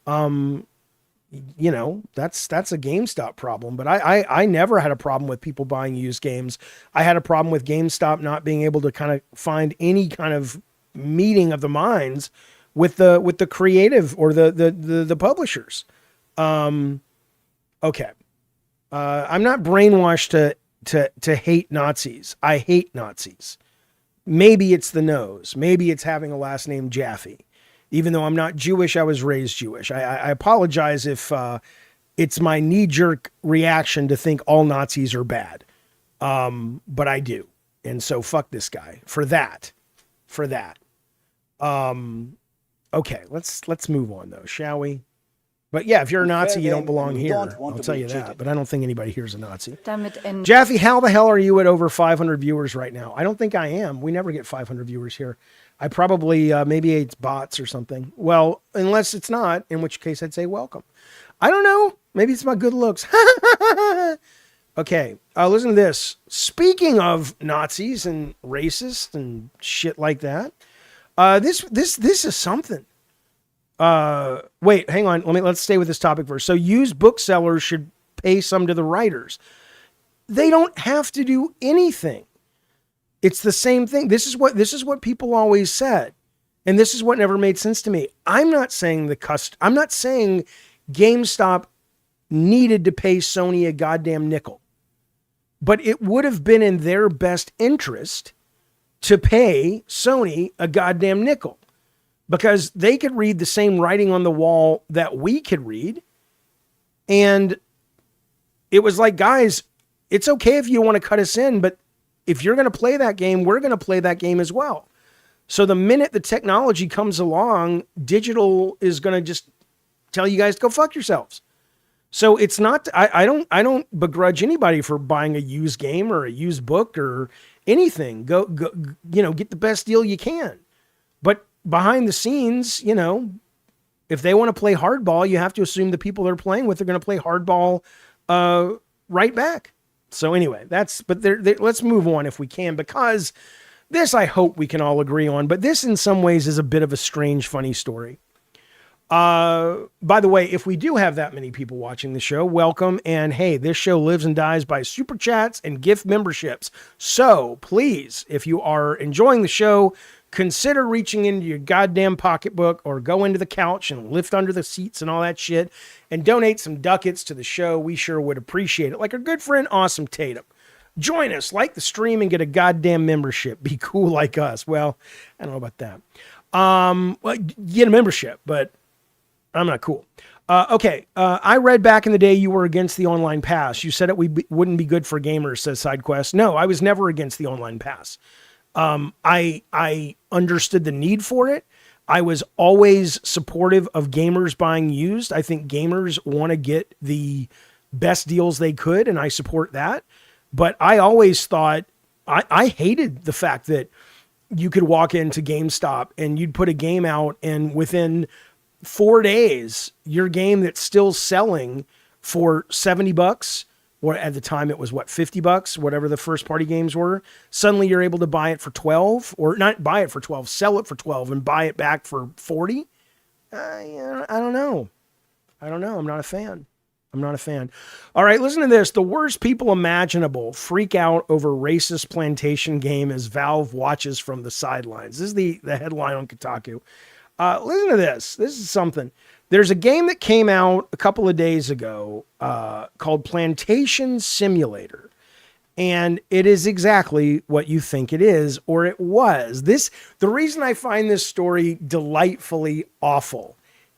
You know, that's a GameStop problem, but I never had a problem with people buying used games. I had a problem with GameStop not being able to kind of find any kind of meeting of the minds with the creative or the publishers. Okay. I'm not brainwashed to hate Nazis. I hate Nazis. Maybe it's the nose. Maybe it's having a last name Jaffe. Even though I'm not Jewish, I was raised Jewish. I apologize if it's my knee-jerk reaction to think all Nazis are bad. But I do. And so fuck this guy for that. Okay, let's move on though, shall we? But yeah, if you're a Nazi, you don't belong here. I'll tell you that. But I don't think anybody here is a Nazi. Jaffe, how the hell are you at over 500 viewers right now? I don't think I am. We never get 500 viewers here. I probably, maybe it's bots or something. Well, unless it's not, in which case I'd say welcome. I don't know. Maybe it's my good looks. Okay, listen to this. Speaking of Nazis and racists and shit like that, this is something. Wait, hang on. Let's stay with this topic first. So used booksellers should pay some to the writers. They don't have to do anything. It's the same thing. This is what people always said. And this is what never made sense to me. I'm not saying I'm not saying GameStop needed to pay Sony a goddamn nickel. But it would have been in their best interest to pay Sony a goddamn nickel. Because they could read the same writing on the wall that we could read. And it was like, guys, it's okay if you want to cut us in, but if you're going to play that game, we're going to play that game as well. So the minute the technology comes along, digital is going to just tell you guys to go fuck yourselves. So it's not, I don't begrudge anybody for buying a used game or a used book or anything. Go, get the best deal you can. But behind the scenes, if they want to play hardball, you have to assume the people they're playing with are going to play hardball right back. So anyway, let's move on if we can, because this I hope we can all agree on, but this in some ways is a bit of a strange, funny story. By the way, if we do have that many people watching the show, welcome. And hey, this show lives and dies by super chats and gift memberships. So please, if you are enjoying the show, consider reaching into your goddamn pocketbook or go into the couch and lift under the seats and all that shit and donate some ducats to the show. We sure would appreciate it. Like our good friend, Awesome Tatum. Join us, like the stream, and get a goddamn membership. Be cool like us. Well, I don't know about that. Well, get a membership, but I'm not cool. Okay. I read back in the day you were against the online pass. You said it wouldn't be good for gamers, says SideQuest. No, I was never against the online pass. I understood the need for it. I was always supportive of gamers buying used. I think gamers want to get the best deals they could, and I support that. But I always thought, I hated the fact that you could walk into GameStop and you'd put a game out, and within 4 days, your game that's still selling for $70, or at the time it was $50, whatever the first party games were. Suddenly you're able to buy it for 12, or not buy it for 12, sell it for 12 and buy it back for 40. I don't know. I'm not a fan. All right, listen to this. The worst people imaginable freak out over racist plantation game as Valve watches from the sidelines. This is the headline on Kotaku. Listen to this. This is something. There's a game that came out a couple of days ago called Plantation Simulator. And it is exactly what you think it is, or it was. The reason I find this story delightfully awful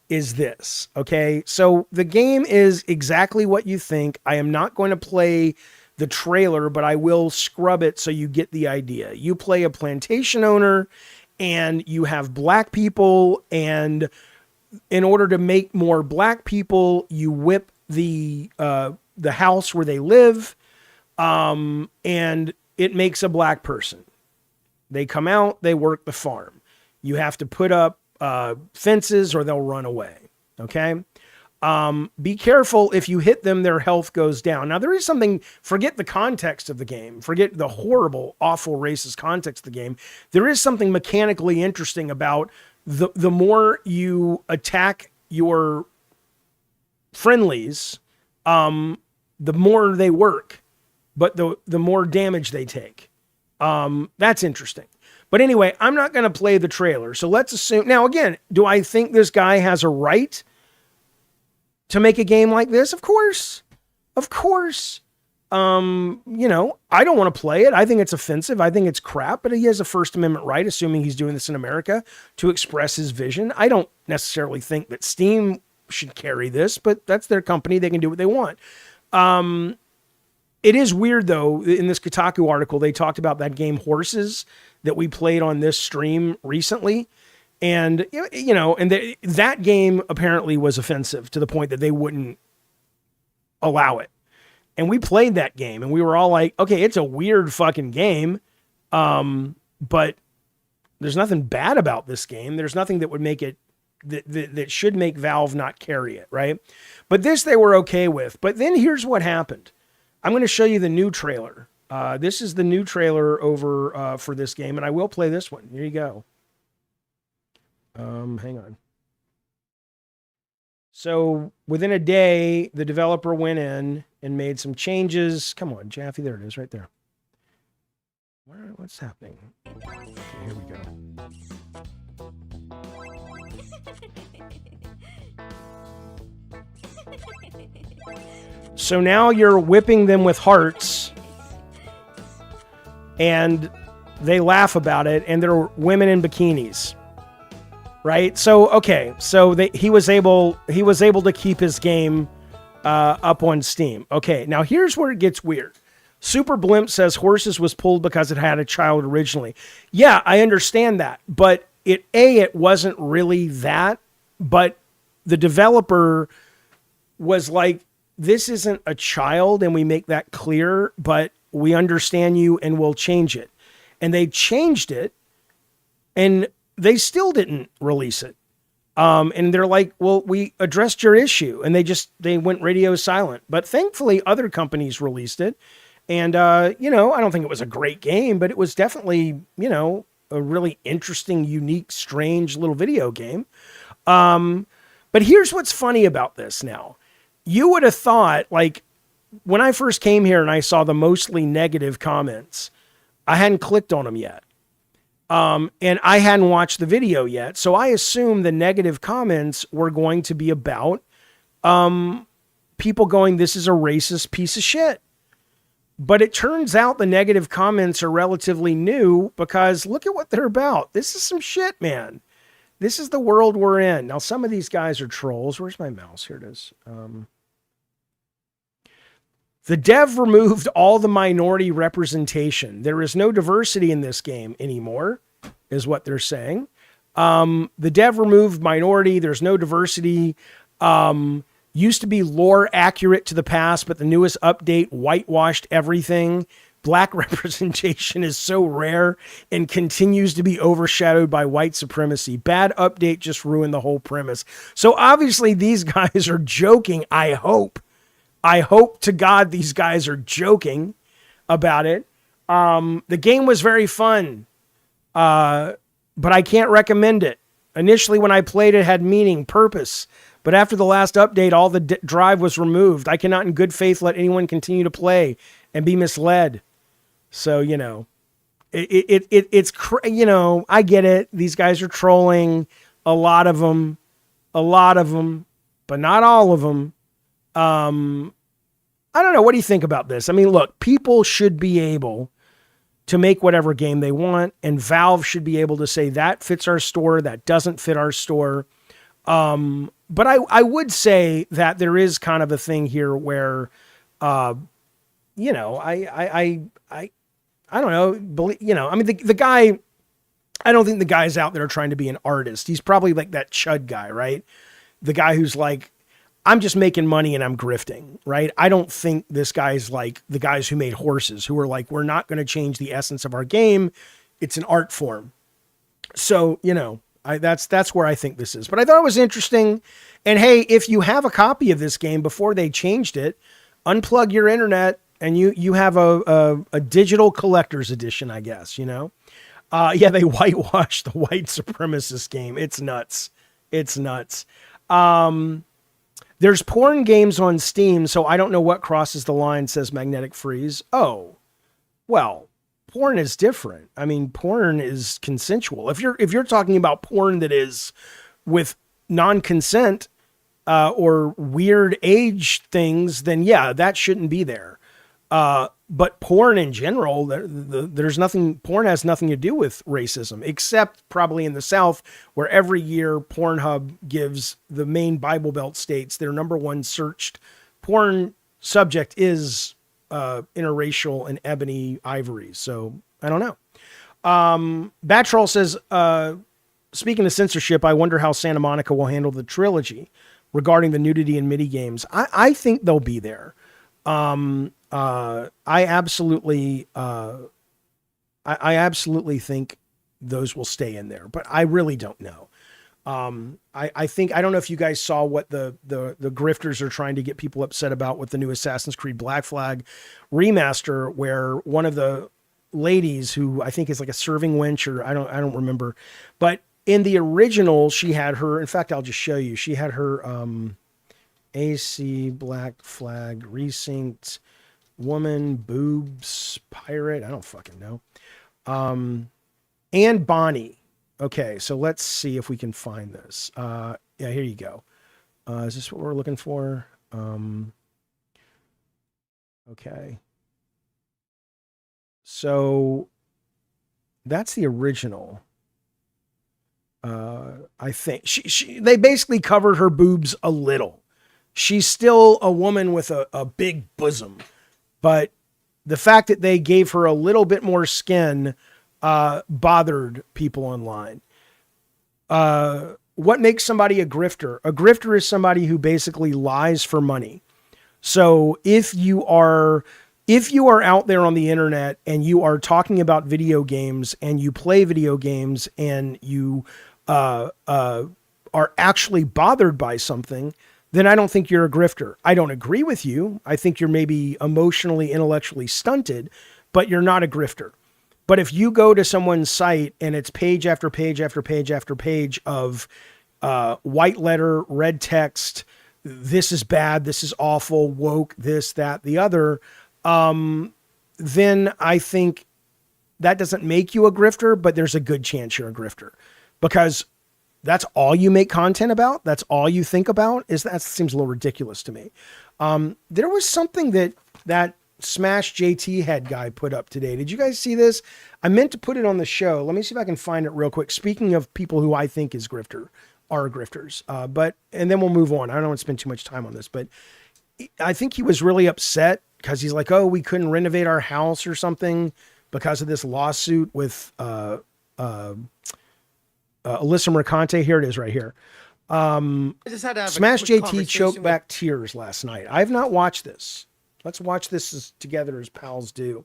is this, okay? So the game is exactly what you think. I am not going to play the trailer, but I will scrub it so you get the idea. You play a plantation owner, and you have black people, and in order to make more black people, you whip the house where they live, and it makes a black person. They come out, they work the farm. You have to put up fences or they'll run away. Okay. Be careful. If you hit them, their health goes down. Now there is something, forget the context of the game. Forget the horrible, awful, racist context of the game. There is something mechanically interesting about the more you attack your friendlies, the more they work, but the more damage they take. That's interesting. But anyway, I'm not going to play the trailer. So let's assume, now again, do I think this guy has a right to make a game like this? Of course. Of course. You know, I don't want to play it. I think it's offensive. I think it's crap, but he has a First Amendment right, assuming he's doing this in America, to express his vision. I don't necessarily think that Steam should carry this, but that's their company. They can do what they want. It is weird, though. In this Kotaku article, they talked about that game Horses that we played on this stream recently. And, you know, and that game apparently was offensive to the point that they wouldn't allow it. And we played that game and we were all like, okay, it's a weird fucking game. But there's nothing bad about this game. There's nothing that would make it, that should make Valve not carry it, right? But this they were okay with. But then here's what happened. I'm going to show you the new trailer. This is the new trailer over for this game, and I will play this one. Here you go. Hang on. So within a day, the developer went in and made some changes. Come on, Jaffe, there it is, right there. What's happening? Okay, here we go. So now you're whipping them with hearts, and they laugh about it, and they're women in bikinis, right? So okay, so he was able to keep his game up on Steam. Okay, now here's where it gets weird. Super Blimp says Horses was pulled because it had a child originally. Yeah, I understand that, but it wasn't really that, but the developer was like, this isn't a child, and we make that clear, but we understand you and we'll change it. And they changed it, and they still didn't release it. And they're like, well, we addressed your issue, and they went radio silent. But thankfully, other companies released it. And, you know, I don't think it was a great game, but it was definitely, you know, a really interesting, unique, strange little video game. But here's what's funny about this now. You would have thought, like, when I first came here and I saw the mostly negative comments, I hadn't clicked on them yet. And I hadn't watched the video yet. So I assumed the negative comments were going to be about people going, this is a racist piece of shit. But it turns out the negative comments are relatively new, because look at what they're about. This is some shit, man. This is the world we're in. Now, some of these guys are trolls. Where's my mouse? Here it is. The dev removed all the minority representation. There is no diversity in this game anymore, is what they're saying. The dev removed minority. There's no diversity. Used to be lore accurate to the past, but the newest update whitewashed everything. Black representation is so rare and continues to be overshadowed by white supremacy. Bad update just ruined the whole premise. So obviously these guys are joking. I hope to God these guys are joking about it. The game was very fun, but I can't recommend it. Initially when I played it had meaning, purpose. But after the last update, all the drive was removed. I cannot in good faith let anyone continue to play and be misled. So, you know, you know, I get it. These guys are trolling, a lot of them, but not all of them. I don't know. What do you think about this? I mean, look, people should be able to make whatever game they want, and Valve should be able to say that fits our store, that doesn't fit our store. But I would say that there is kind of a thing here where, you know, I don't know, you know, I mean, the guy, I don't think the guy's out there trying to be an artist. He's probably like that Chud guy, right? The guy who's like, I'm just making money and I'm grifting, right? I don't think this guy's like the guys who made Horses, who were like, we're not going to change the essence of our game. It's an art form. So, you know, that's where I think this is. But I thought it was interesting. And hey, if you have a copy of this game before they changed it, unplug your internet and you have a digital collector's edition, I guess, you know? Yeah, they whitewashed the white supremacist game. It's nuts. It's nuts. There's porn games on Steam, so I don't know what crosses the line, says Magnetic Freeze. Oh, well, porn is different. I mean, porn is consensual. If you're talking about porn that is with non-consent or weird age things, then yeah, that shouldn't be there. But porn in general, there's nothing. Porn has nothing to do with racism, except probably in the South, where every year Pornhub gives the main Bible Belt states their number one searched porn subject is interracial and ebony ivory. So I don't know. Batroll says, speaking of censorship, I wonder how Santa Monica will handle the trilogy regarding the nudity in MIDI games. I think they'll be there. I absolutely think those will stay in there, but I really don't know. I think, I don't know if you guys saw what the grifters are trying to get people upset about with the new Assassin's Creed Black Flag remaster, where one of the ladies, who I think is like a serving wench, or I don't remember, but in the original, she had her, in fact, I'll just show you, she had her, AC Black Flag resynced woman boobs pirate. I don't fucking know. And Bonnie. Okay, so let's see if we can find this. Yeah, here you go. Is this what we're looking for? Okay. So that's the original. I think they basically covered her boobs a little. She's still a woman with a big bosom, but the fact that they gave her a little bit more skin bothered people online. What makes somebody a grifter? A grifter is somebody who basically lies for money. So if you are out there on the internet and you are talking about video games and you play video games and you are actually bothered by something, then I don't think you're a grifter. I don't agree with you. I think you're maybe emotionally, intellectually stunted, but you're not a grifter. But if you go to someone's site and it's page after page after page after page of white letter, red text, this is bad, this is awful, woke, this, that, the other, then I think that doesn't make you a grifter, but there's a good chance you're a grifter, because that's all you make content about. That's all you think about. That seems a little ridiculous to me. There was something that Smash JT head guy put up today. Did you guys see this? I meant to put it on the show. Let me see if I can find it real quick. Speaking of people who I think are grifters, and then we'll move on. I don't want to spend too much time on this, but I think he was really upset because he's like, oh, we couldn't renovate our house or something because of this lawsuit with, Alyssa Mercante. Here it is right here. I just had to have Smash a quick JT conversation choked back tears last night. I have not watched this. Let's watch this together as pals do.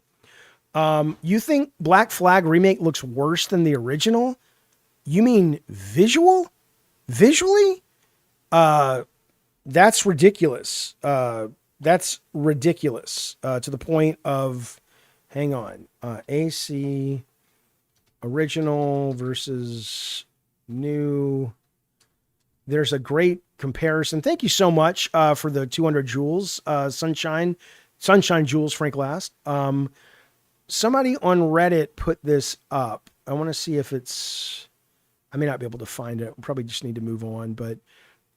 You think Black Flag remake looks worse than the original? You mean visually? That's ridiculous. That's ridiculous to the point of, hang on, AC original versus new. There's a great comparison. Thank you so much for the 200 joules, Sunshine Joules, Frank Last. Somebody on Reddit put this up. I want to see if it's, I may not be able to find it. We'll probably just need to move on, but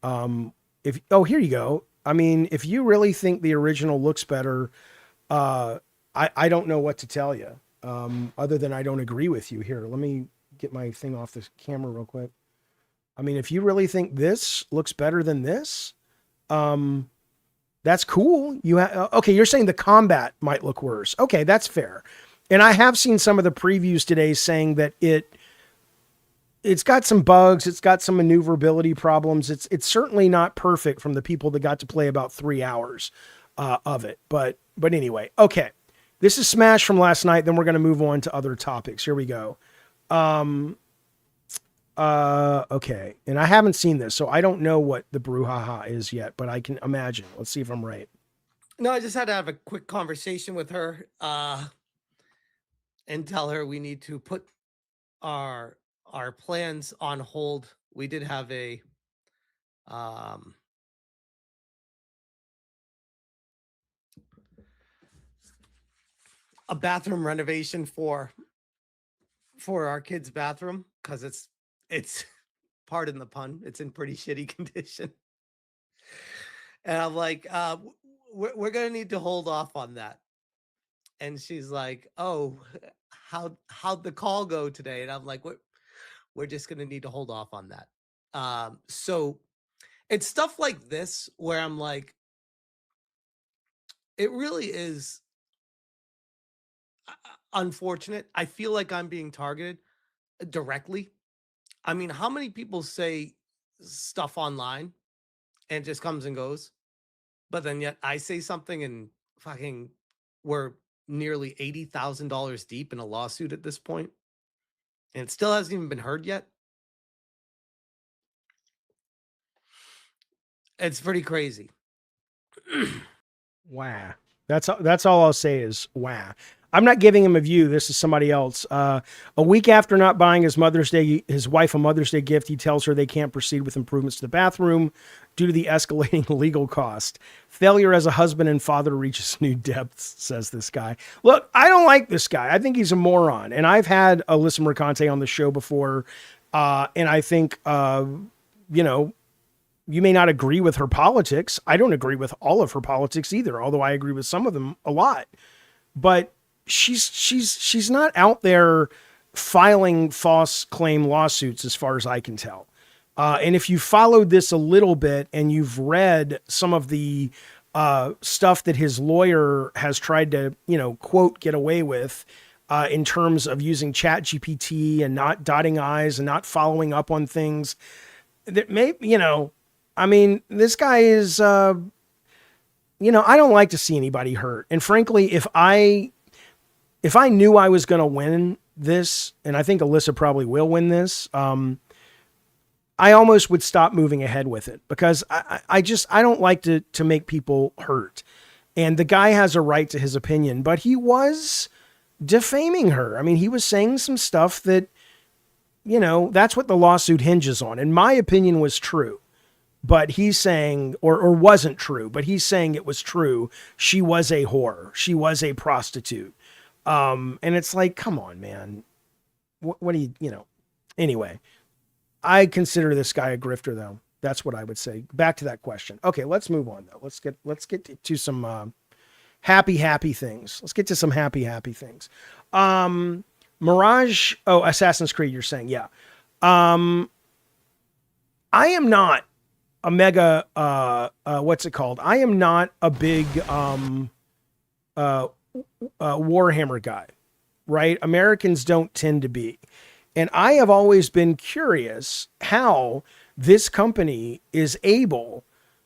here you go. I mean, if you really think the original looks better, I don't know what to tell you, other than I don't agree with you. Here, let me get my thing off this camera real quick. I mean, if you really think this looks better than this, that's cool. Okay, you're saying the combat might look worse. Okay, that's fair. And I have seen some of the previews today saying that it's got some bugs, it's got some maneuverability problems. It's certainly not perfect from the people that got to play about 3 hours of it. But anyway, okay. This is Smash from last night. Then we're going to move on to other topics. Here we go. Okay. And I haven't seen this, so I don't know what the brouhaha is yet, but I can imagine. Let's see if I'm right. No, I just had to have a quick conversation with her and tell her we need to put our plans on hold. We did have a bathroom renovation for our kids' bathroom because it's pardon the pun, it's in pretty shitty condition. And I'm like, we're gonna need to hold off on that. And she's like, oh, how'd the call go today? And I'm like, we're just gonna need to hold off on that. So it's stuff like this where I'm like, it really is unfortunate. I feel like I'm being targeted directly. I mean, how many people say stuff online and it just comes and goes? But then yet I say something and fucking we're nearly $80,000 deep in a lawsuit at this point, and it still hasn't even been heard yet. It's pretty crazy. Wow. That's all I'll say is wow. I'm not giving him a view. This is somebody else. A week after not buying his wife a Mother's Day gift, he tells her they can't proceed with improvements to the bathroom due to the escalating legal cost. Failure as a husband and father reaches new depths, says this guy. Look, I don't like this guy. I think he's a moron. And I've had Alyssa Mercante on the show before. And I think, you may not agree with her politics. I don't agree with all of her politics either, although I agree with some of them a lot. But she's not out there filing false claim lawsuits as far as I can tell. And if you followed this a little bit and you've read some of the stuff that his lawyer has tried to, quote, get away with in terms of using ChatGPT and not dotting I's and not following up on things that may, this guy is, I don't like to see anybody hurt. And frankly, if I knew I was going to win this, and I think Alyssa probably will win this, I almost would stop moving ahead with it because I don't like to make people hurt. And the guy has a right to his opinion, but he was defaming her. I mean, he was saying some stuff that, that's what the lawsuit hinges on. And my opinion was true. But he's saying, or wasn't true, but he's saying it was true. She was a whore. She was a prostitute. And it's like, come on, man. What do you. Anyway, I consider this guy a grifter, though. That's what I would say. Back to that question. Okay, let's move on, though. Let's get to some happy things. Let's get to some happy things. Mirage. Oh, Assassin's Creed, you're saying. Yeah. I am not a mega, what's it called? I am not a big Warhammer guy, right? Americans don't tend to be. And I have always been curious how this company is able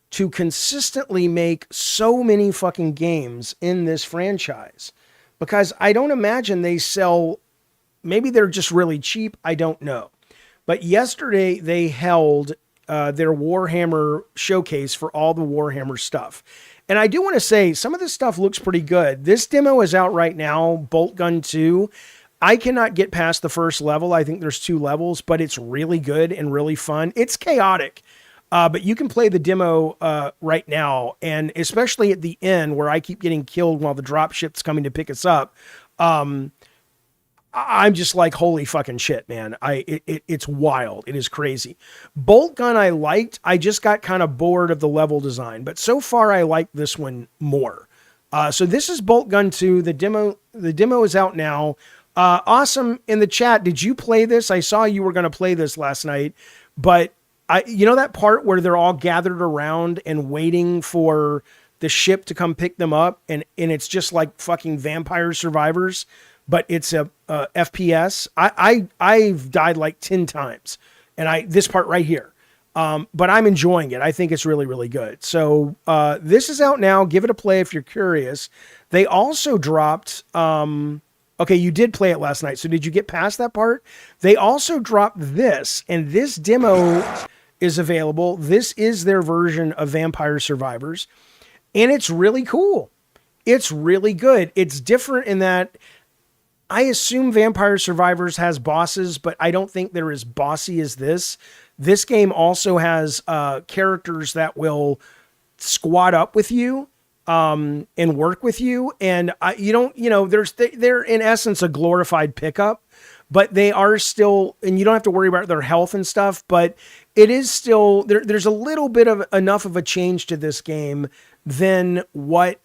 to consistently make so many fucking games in this franchise. Because I don't imagine they sell, maybe they're just really cheap, I don't know. But yesterday they held their Warhammer showcase for all the Warhammer stuff. And I do want to say some of this stuff looks pretty good. This demo is out right now, Bolt Gun 2. I cannot get past the first level. I think there's 2 levels, but it's really good and really fun. It's chaotic, but you can play the demo right now. And especially at the end where I keep getting killed while the dropship's coming to pick us up. I'm just like, holy fucking shit, man. It's wild. It is crazy. Bolt Gun I liked. I just got kind of bored of the level design, but so far I like this one more. So this is Bolt Gun 2. The demo is out now. Awesome. In the chat, did you play this? I saw you were going to play this last night, but that part where they're all gathered around and waiting for the ship to come pick them up, and it's just like fucking Vampire Survivors, but it's a FPS. I've died like 10 times, and this part right here. But I'm enjoying it. I think it's really, really good. So this is out now. Give it a play if you're curious. They also dropped. Okay, you did play it last night. So did you get past that part? They also dropped this, and this demo is available. This is their version of Vampire Survivors, and it's really cool. It's really good. It's different in that I assume Vampire Survivors has bosses, but I don't think they're as bossy as this. This game also has characters that will squad up with you and work with you. And they're in essence a glorified pickup, but they are still, and you don't have to worry about their health and stuff, but it is still, there's a little bit of enough of a change to this game than what,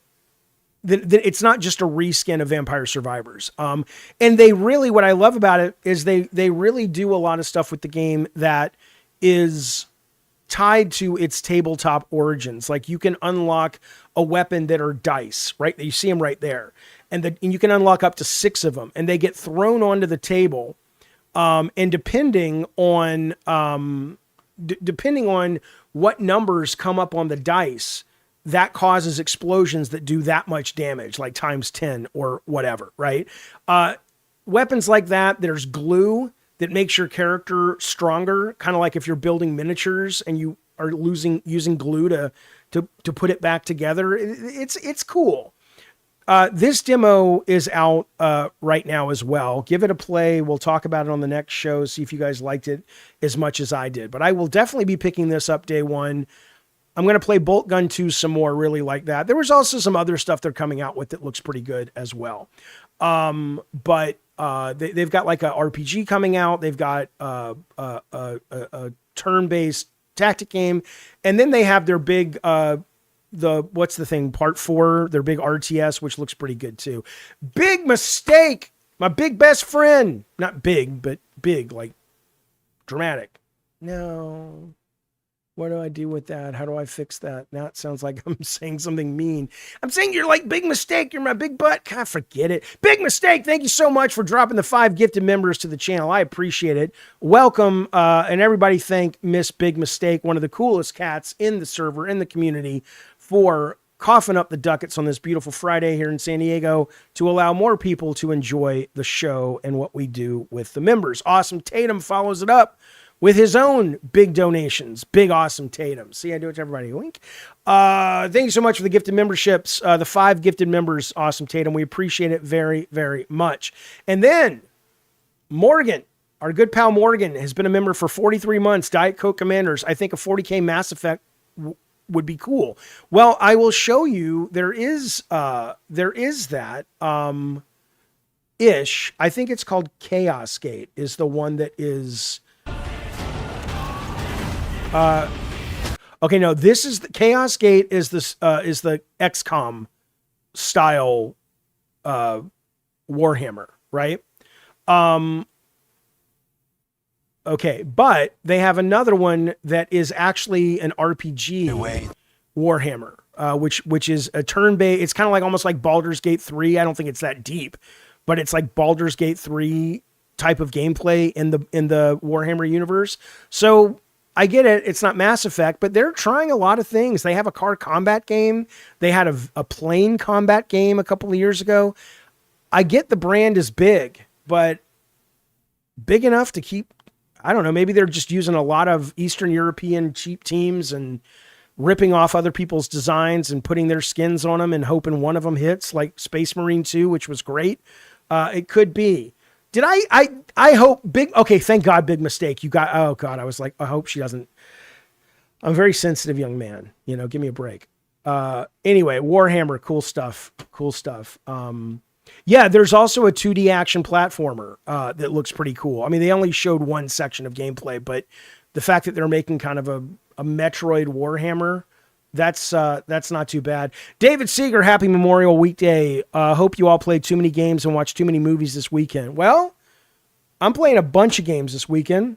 it's not just a reskin of Vampire Survivors. And they really, what I love about it is they really do a lot of stuff with the game that is tied to its tabletop origins. Like you can unlock a weapon that are dice, right? You see them right there. And you can unlock up to 6 of them, and they get thrown onto the table. And depending on what numbers come up on the dice, that causes explosions that do that much damage, like times 10 or whatever, right? Weapons like that, there's glue that makes your character stronger, kind of like if you're building miniatures and you are using glue to put it back together. It's cool. This demo is out right now as well. Give it a play. We'll talk about it on the next show, see if you guys liked it as much as I did. But I will definitely be picking this up day one. I'm going to play Bolt Gun 2 some more, really like that. There was also some other stuff they're coming out with that looks pretty good as well. But they've got like a RPG coming out. They've got a turn-based tactic game. And then they have their big, part 4, their big RTS, which looks pretty good too. Big Mistake, my big best friend. Not big, but big, like dramatic. No. What do I do with that? How do I fix that? Now it sounds like I'm saying something mean. I'm saying you're like Big Mistake. You're my big butt. God, forget it. Big Mistake, thank you so much for dropping the 5 gifted members to the channel. I appreciate it. Welcome, and everybody thank Miss Big Mistake, one of the coolest cats in the server, in the community, for coughing up the ducats on this beautiful Friday here in San Diego to allow more people to enjoy the show and what we do with the members. Awesome Tatum follows it up with his own big donations. Big awesome Tatum. See, I do it to everybody. Wink. Thank you so much for the gifted memberships. The 5 gifted members. Awesome Tatum. We appreciate it very, very much. And then Morgan, our good pal Morgan, has been a member for 43 months. Diet Coke Commanders. I think a 40K Mass Effect would be cool. Well, I will show you. There is that ish. I think it's called Chaos Gate is the one that is. Okay, no, this is the Chaos Gate is the XCOM style Warhammer, right? Okay, but they have another one that is actually an RPG Warhammer, which is a turn-based. It's kind of like almost like Baldur's Gate 3. I don't think it's that deep, but it's like Baldur's Gate 3 type of gameplay in the Warhammer universe. So I get it. It's not Mass Effect, but they're trying a lot of things. They have a car combat game. They had a plane combat game a couple of years ago. I get the brand is big, but big enough to keep, I don't know, maybe they're just using a lot of Eastern European cheap teams and ripping off other people's designs and putting their skins on them and hoping one of them hits, like Space Marine 2, which was great. It could be. Did I hope okay, thank God, Big Mistake. You got, oh God, I was like, I hope she doesn't. I'm a very sensitive young man, give me a break. Anyway, Warhammer, cool stuff. Yeah, there's also a 2D action platformer that looks pretty cool. I mean, they only showed one section of gameplay, but the fact that they're making kind of a Metroid Warhammer, that's not too bad. David Seeger, happy Memorial Weekday. Hope you all played too many games and watched too many movies this weekend. Well, I'm playing a bunch of games this weekend.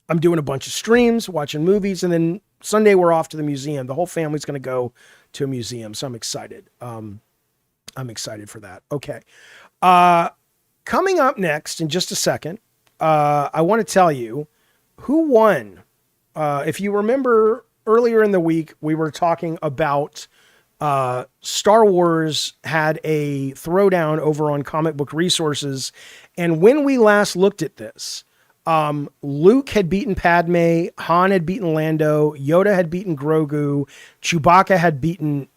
I'm doing a bunch of streams, watching movies, and then Sunday we're off to the museum. The whole family's going to go to a museum, so I'm excited. I'm excited for that. Okay. Coming up next in just a second, I want to tell you who won if you remember earlier in the week, we were talking about Star Wars had a throwdown over on Comic Book Resources. And when we last looked at this, Luke had beaten Padme, Han had beaten Lando, Yoda had beaten Grogu, Chewbacca had beaten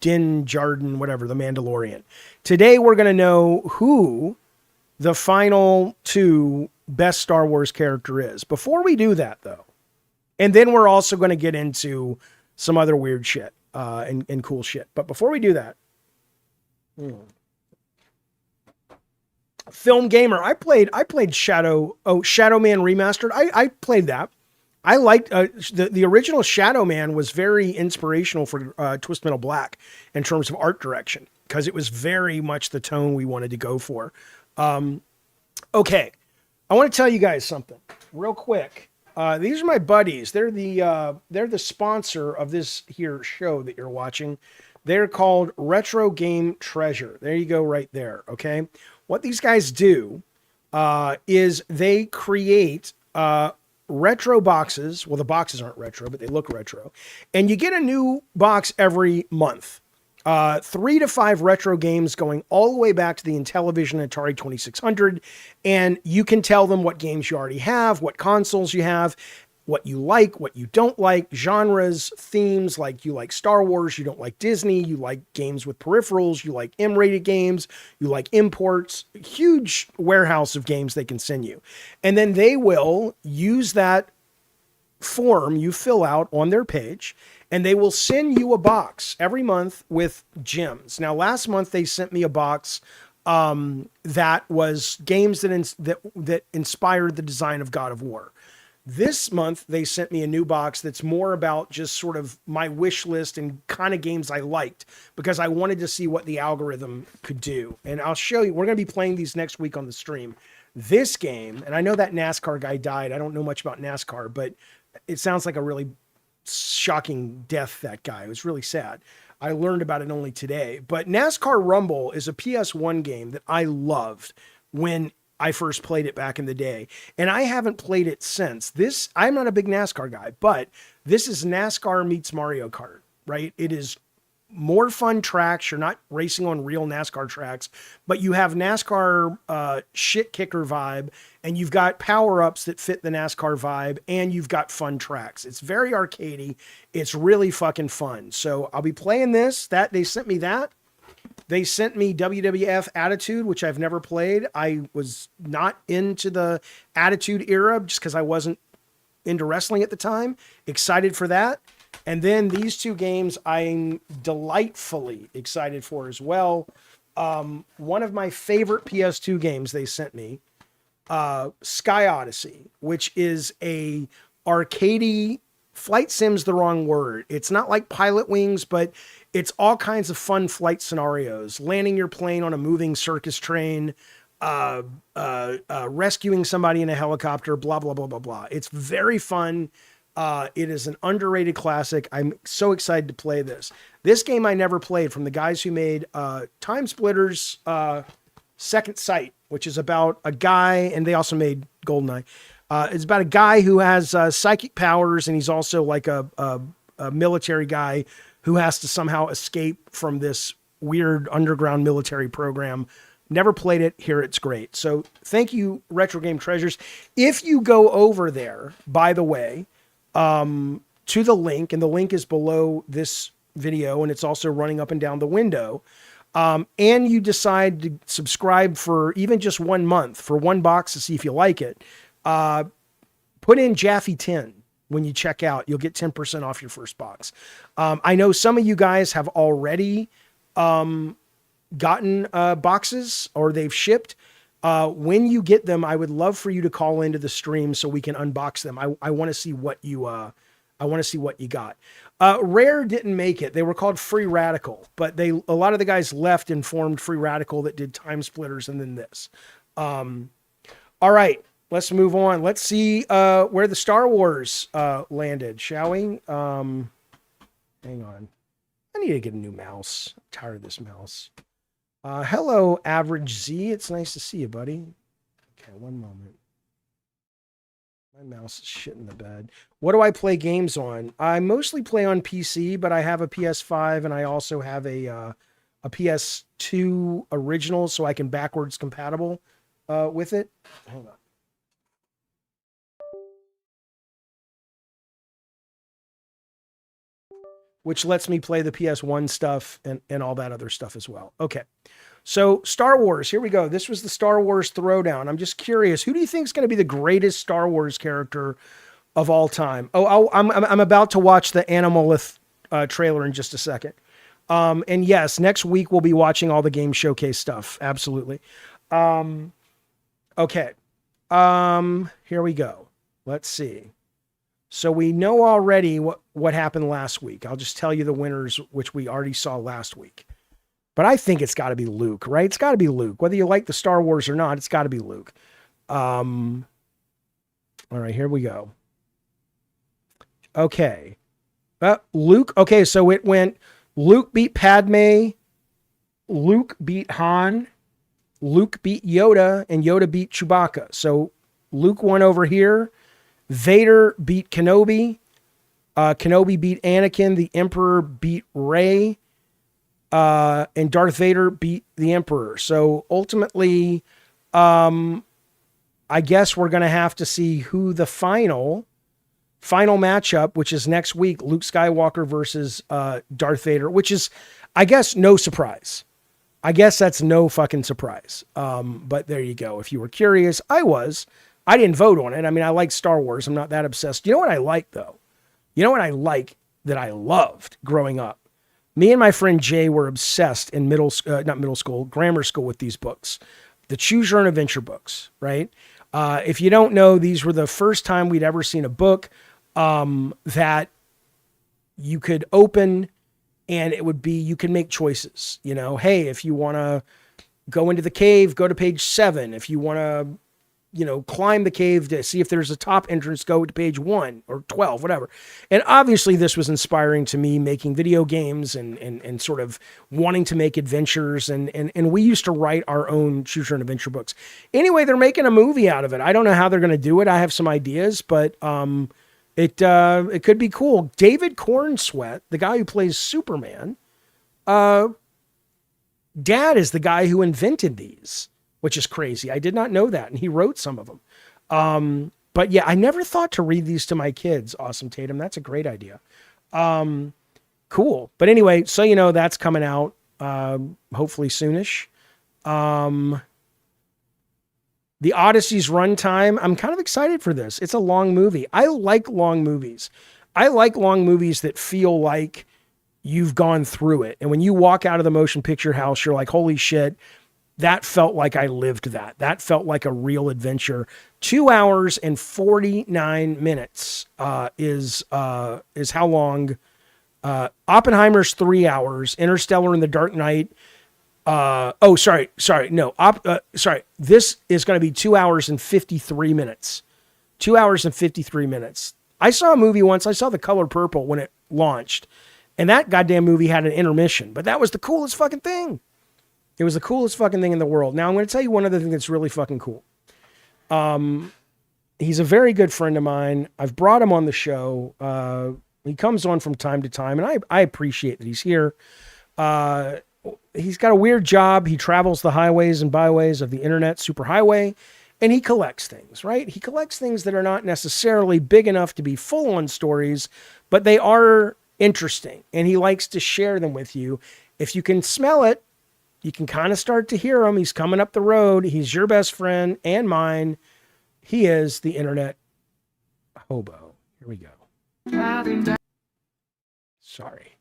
Din Djarin, whatever, the Mandalorian. Today we're going to know who the final 2 best Star Wars character is. Before we do that, though, and then we're also going to get into some other weird shit and cool shit. But before we do that, Film Gamer, I played Shadow Man Remastered. I played that. I liked the original Shadow Man was very inspirational for Twist Metal Black in terms of art direction, because it was very much the tone we wanted to go for. Okay, I want to tell you guys something real quick. These are my buddies. They're the sponsor of this here show that you're watching. They're called Retro Game Treasure. There you go, right there. Okay, what these guys do is they create retro boxes. Well, the boxes aren't retro, but they look retro. And you get a new box every month. 3 to 5 retro games going all the way back to the Intellivision Atari 2600. And you can tell them what games you already have, what consoles you have, what you like, what you don't like, genres, themes, like you like Star Wars, you don't like Disney, you like games with peripherals, you like M-rated games, you like imports, huge warehouse of games they can send you. And then they will use that form you fill out on their page, and they will send you a box every month with gems. Now, last month they sent me a box that was games that inspired the design of God of War. This month, they sent me a new box that's more about just sort of my wish list and kind of games I liked, because I wanted to see what the algorithm could do. And I'll show you, we're going to be playing these next week on the stream. This game, and I know that NASCAR guy died. I don't know much about NASCAR, but it sounds like a really shocking death, that guy. It was really sad. I learned about it only today. But NASCAR Rumble is a PS1 game that I loved when I first played it back in the day, and I haven't played it since. I'm not a big NASCAR guy, but this is NASCAR meets Mario Kart, right? It is more fun tracks. You're not racing on real NASCAR tracks, but you have NASCAR shit kicker vibe, and you've got power-ups that fit the NASCAR vibe, and you've got fun tracks. It's very arcadey. It's really fucking fun. So I'll be playing this. They sent me that. They sent me WWF Attitude, which I've never played. I was not into the Attitude era just because I wasn't into wrestling at the time. Excited for that. And then these 2 games I'm delightfully excited for as well. One of my favorite PS2 games they sent me, Sky Odyssey, which is a arcadey flight sim's the wrong word. It's not like Pilot Wings, but it's all kinds of fun flight scenarios. Landing your plane on a moving circus train, rescuing somebody in a helicopter, blah, blah, blah, blah, blah. It's very fun. It is an underrated classic. I'm so excited to play this. This game I never played, from the guys who made Time Splitters Second Sight, which is about a guy, and they also made GoldenEye. It's about a guy who has psychic powers, and he's also like a military guy who has to somehow escape from this weird underground military program. Never played it. Here it's great. So thank you, Retro Game Treasures. If you go over there, by the way, to the link, and the link is below this video, and it's also running up and down the window, and you decide to subscribe for even just 1 month, for 1 box to see if you like it, put in Jaffe 10 when you check out. You'll get 10% off your first box. I know some of you guys have already gotten boxes, or they've shipped. When you get them, I would love for you to call into the stream so we can unbox them. I want to see what you got. Rare didn't make it. They were called Free Radical, but a lot of the guys left and formed Free Radical that did Time Splitters and then this. All right, let's move on. Let's see where the Star Wars landed, shall we? Hang on. I need to get a new mouse. I'm tired of this mouse. Hello, Average Z. It's nice to see you, buddy. Okay, one moment. My mouse is shit in the bed. What do I play games on? I mostly play on PC, but I have a PS5 and I also have a PS2 original, so I can backwards compatible with it. Hang on. Which lets me play the PS1 stuff and all that other stuff as well. Okay. So Star Wars, here we go. This was the Star Wars Throwdown. I'm just curious, who do you think is going to be the greatest Star Wars character of all time? Oh, I'm about to watch the Animalith trailer in just a second. And yes, next week we'll be watching all the game showcase stuff. Absolutely. Okay. Here we go. Let's see. So we know already what happened last week. I'll just tell you the winners, which we already saw last week. But I think it's got to be Luke, right? It's got to be Luke. Whether you like the Star Wars or not, it's got to be Luke. All right, here we go. Okay. Luke. Okay, so it went Luke beat Padme, Luke beat Han, Luke beat Yoda, and Yoda beat Chewbacca. So Luke won over here. Vader beat Kenobi. Kenobi beat Anakin. The Emperor beat Rey. And Darth Vader beat the Emperor. So ultimately, I guess we're going to have to see who the final matchup, which is next week, Luke Skywalker versus Darth Vader, which is, I guess, no surprise. I guess that's no fucking surprise. But there you go. If you were curious, I didn't vote on it. I mean, I like Star Wars. I'm not that obsessed. You know what I like, though? You know what I like that I loved growing up? Me and my friend Jay were obsessed in grammar school with these books, the Choose Your Own Adventure books, right? If you don't know, these were the first time we'd ever seen a book that you could open and it would be, you can make choices. You know, hey, if you want to go into the cave, go to page 7. If you want to, climb the cave to see if there's a top entrance, go to page 1 or 12, whatever. And obviously this was inspiring to me making video games and sort of wanting to make adventures. And we used to write our own Choose Your Own Adventure books. Anyway, they're making a movie out of it. I don't know how they're going to do it. I have some ideas, but it could be cool. David Cornsweet, the guy who plays Superman, Dad is the guy who invented these, which is crazy. I did not know that. And he wrote some of them. But yeah, I never thought to read these to my kids. Awesome, Tatum. That's a great idea. Cool. But anyway, so that's coming out hopefully soonish. The Odyssey's runtime. I'm kind of excited for this. It's a long movie. I like long movies. I like long movies that feel like you've gone through it. And when you walk out of the motion picture house, you're like, holy shit, that felt like I lived that. That felt like a real adventure. 2 hours and 49 minutes is how long. Oppenheimer's 3 hours. Interstellar and The Dark Knight. Sorry. This is going to be 2 hours and 53 minutes. 2 hours and 53 minutes. I saw a movie once. I saw The Color Purple when it launched. And that goddamn movie had an intermission. But that was the coolest fucking thing. It was the coolest fucking thing in the world. Now, I'm going to tell you one other thing that's really fucking cool. He's a very good friend of mine. I've brought him on the show. He comes on from time to time, and I appreciate that he's here. He's got a weird job. He travels the highways and byways of the internet superhighway, and he collects things, right? He collects things that are not necessarily big enough to be full-on stories, but they are interesting, and he likes to share them with you. If you can smell it, you can kind of start to hear him. He's coming up the road. He's your best friend and mine. He is the internet hobo. Here we go. Sorry.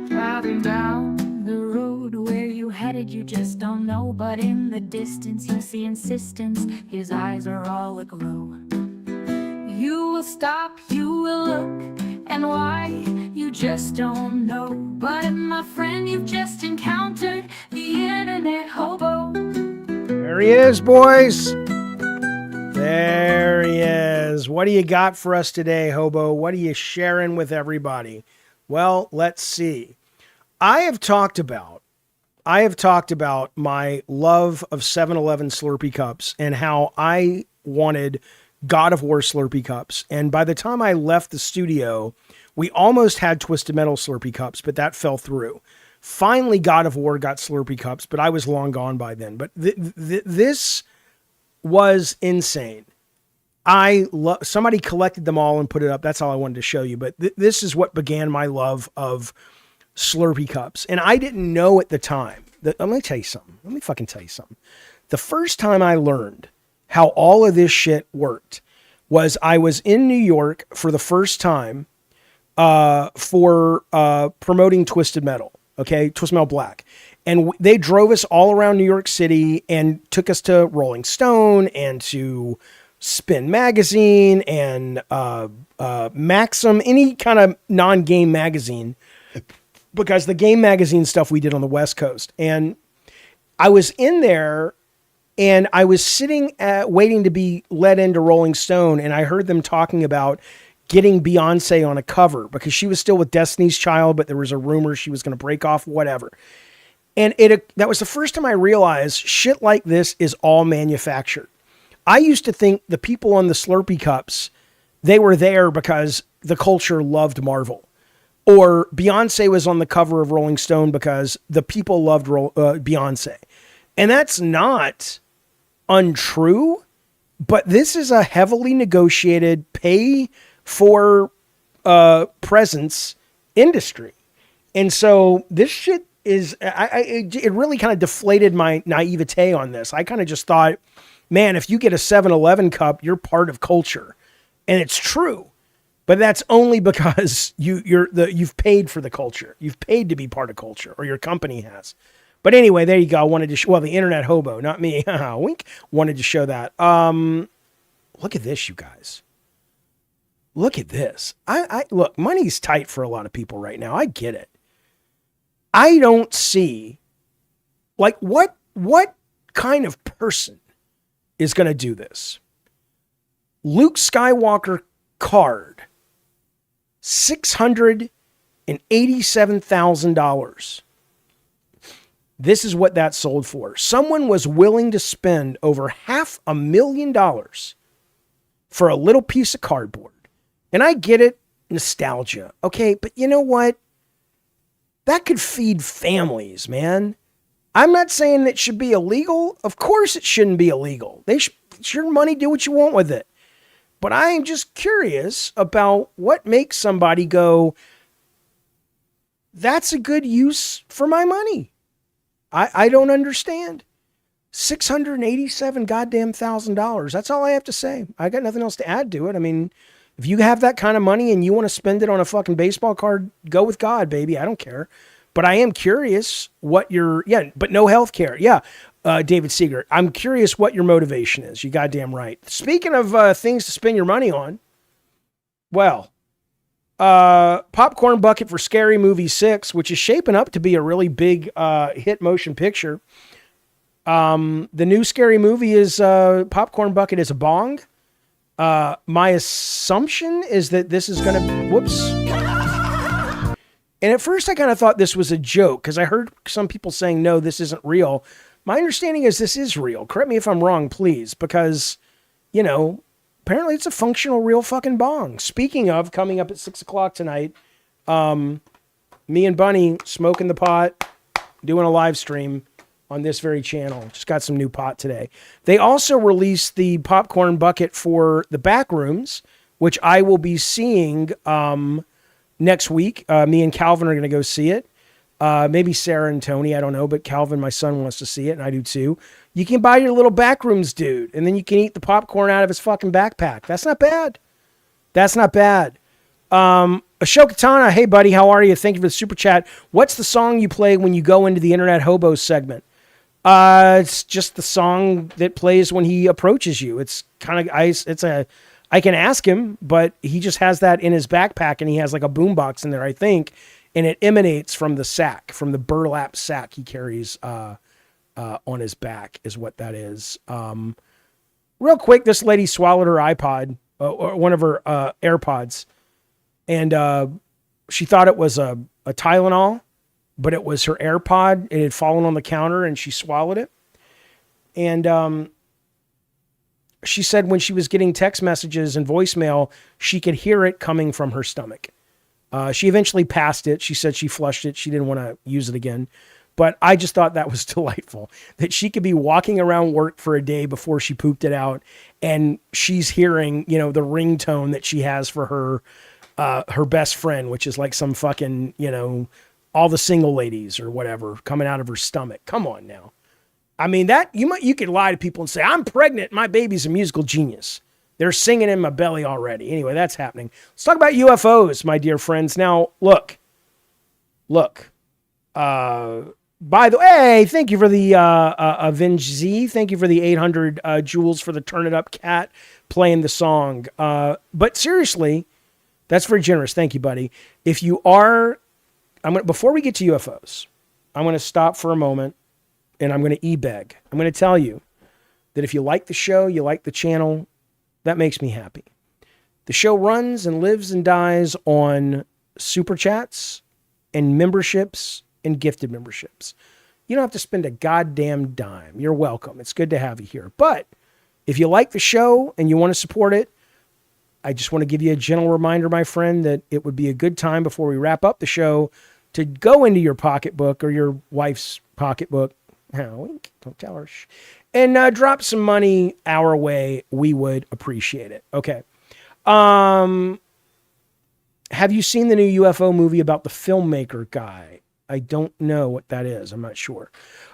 Driving down the road where you headed, you just don't know. But in the distance, you see insistence. His eyes are all aglow. You will stop, you will look, and why, you just don't know. But my friend, you've just encountered the internet hobo. There he is, boys. There he is. What do you got for us today, hobo? What are you sharing with everybody? Well, let's see. I have talked about my love of 7-Eleven Slurpee cups and how I wanted God of War Slurpee cups. And by the time I left the studio, we almost had Twisted Metal Slurpee cups, but that fell through. Finally, God of War got Slurpee cups, but I was long gone by then. But this was insane. Somebody collected them all and put it up. That's all I wanted to show you. But this is what began my love of Slurpee cups. And I didn't know at the time. Let me tell you something. Let me fucking tell you something. The first time I learned how all of this shit worked was I was in New York for the first time for promoting Twisted Metal. Okay, Twisted Metal Black. And they drove us all around New York City and took us to Rolling Stone and to Spin Magazine and Maxim, any kind of non-game magazine, because the game magazine stuff we did on the West Coast. And I was in there and I was sitting waiting to be let into Rolling Stone, and I heard them talking about getting Beyonce on a cover because she was still with Destiny's Child, but there was a rumor she was going to break off, whatever. And that was the first time I realized shit like this is all manufactured. I used to think the people on the Slurpee cups, they were there because the culture loved Marvel. Or Beyonce was on the cover of Rolling Stone because the people loved Beyonce. And that's not untrue, but this is a heavily negotiated pay for presence industry. And so this shit is, it really kind of deflated my naivete on this. I kind of just thought, man, if you get a 7-Eleven cup, you're part of culture. And it's true. But that's only because you've paid for the culture. You've paid to be part of culture, or your company has. But anyway, there you go. I wanted to the internet hobo, not me. Wink. Wanted to show that. Look at this, you guys. Look at this. Look, money's tight for a lot of people right now. I get it. I don't see, like, what kind of person is going to do this? Luke Skywalker card, $687,000. This is what that sold for. Someone was willing to spend over $500,000 for a little piece of cardboard. And I get it, nostalgia. Okay, but you know what? That could feed families, man. I'm not saying it should be illegal. Of course it shouldn't be illegal. It's your money, do what you want with it. But I am just curious about what makes somebody go, that's a good use for my money. I don't understand. $687 goddamn $1,000. That's all I have to say. I got nothing else to add to it. I mean, if you have that kind of money and you want to spend it on a fucking baseball card, go with God, baby. I don't care. But I am curious what but no health care. Yeah. David Seeger, I'm curious what your motivation is. You goddamn right. Speaking of things to spend your money on, well, popcorn bucket for Scary Movie 6, which is shaping up to be a really big hit motion picture. The new Scary Movie is popcorn bucket is a bong. My assumption is that this is going to, whoops. And at first I kind of thought this was a joke because I heard some people saying, no, this isn't real. My understanding is this is real. Correct me if I'm wrong, please, because, apparently it's a functional real fucking bong. Speaking of, coming up at 6:00 tonight, me and Bunny smoking the pot, doing a live stream on this very channel. Just got some new pot today. They also released the popcorn bucket for the back rooms, which I will be seeing next week. Me and Calvin are going to go see it. Maybe Sarah and Tony, I don't know, but Calvin, my son, wants to see it, and I do too. You can buy your little backrooms dude, and then you can eat the popcorn out of his fucking backpack. That's not bad. That's not bad. Ashok Katana, hey buddy, how are you? Thank you for the super chat. What's the song you play when you go into the Internet Hobo segment? It's just the song that plays when he approaches you. It's kind of, I can ask him, but he just has that in his backpack, and he has like a boombox in there, I think. And it emanates from the sack, from the burlap sack he carries on his back, is what that is. Real quick, this lady swallowed her iPod, or one of her AirPods, and she thought it was a Tylenol, but it was her AirPod. It had fallen on the counter, and she swallowed it. And she said when she was getting text messages and voicemail, she could hear it coming from her stomach. She eventually passed it. She said she flushed it. She didn't want to use it again. But I just thought that was delightful, that she could be walking around work for a day before she pooped it out, and she's hearing, the ringtone that she has for her best friend, which is like some fucking, all the single ladies or whatever coming out of her stomach. Come on now. I mean, that you could lie to people and say, I'm pregnant, my baby's a musical genius. They're singing in my belly already. Anyway, that's happening. Let's talk about UFOs, my dear friends. Now, look. By the way, thank you for the Avenge Z. Thank you for the 800 jewels for the Turn It Up cat playing the song. But seriously, that's very generous. Thank you, buddy. If you are, before we get to UFOs, I'm going to stop for a moment and I'm going to e-beg. I'm going to tell you that if you like the show, you like the channel, that makes me happy. The show runs and lives and dies on super chats and memberships and gifted memberships. You don't have to spend a goddamn dime. You're welcome. It's good to have you here. But if you like the show and you want to support it, I just want to give you a gentle reminder, my friend, that it would be a good time before we wrap up the show to go into your pocketbook or your wife's pocketbook. Wink, don't tell her. And drop some money our way. We would appreciate it. Okay. Have you seen the new UFO movie about the filmmaker guy? I don't know what that is. I'm not sure.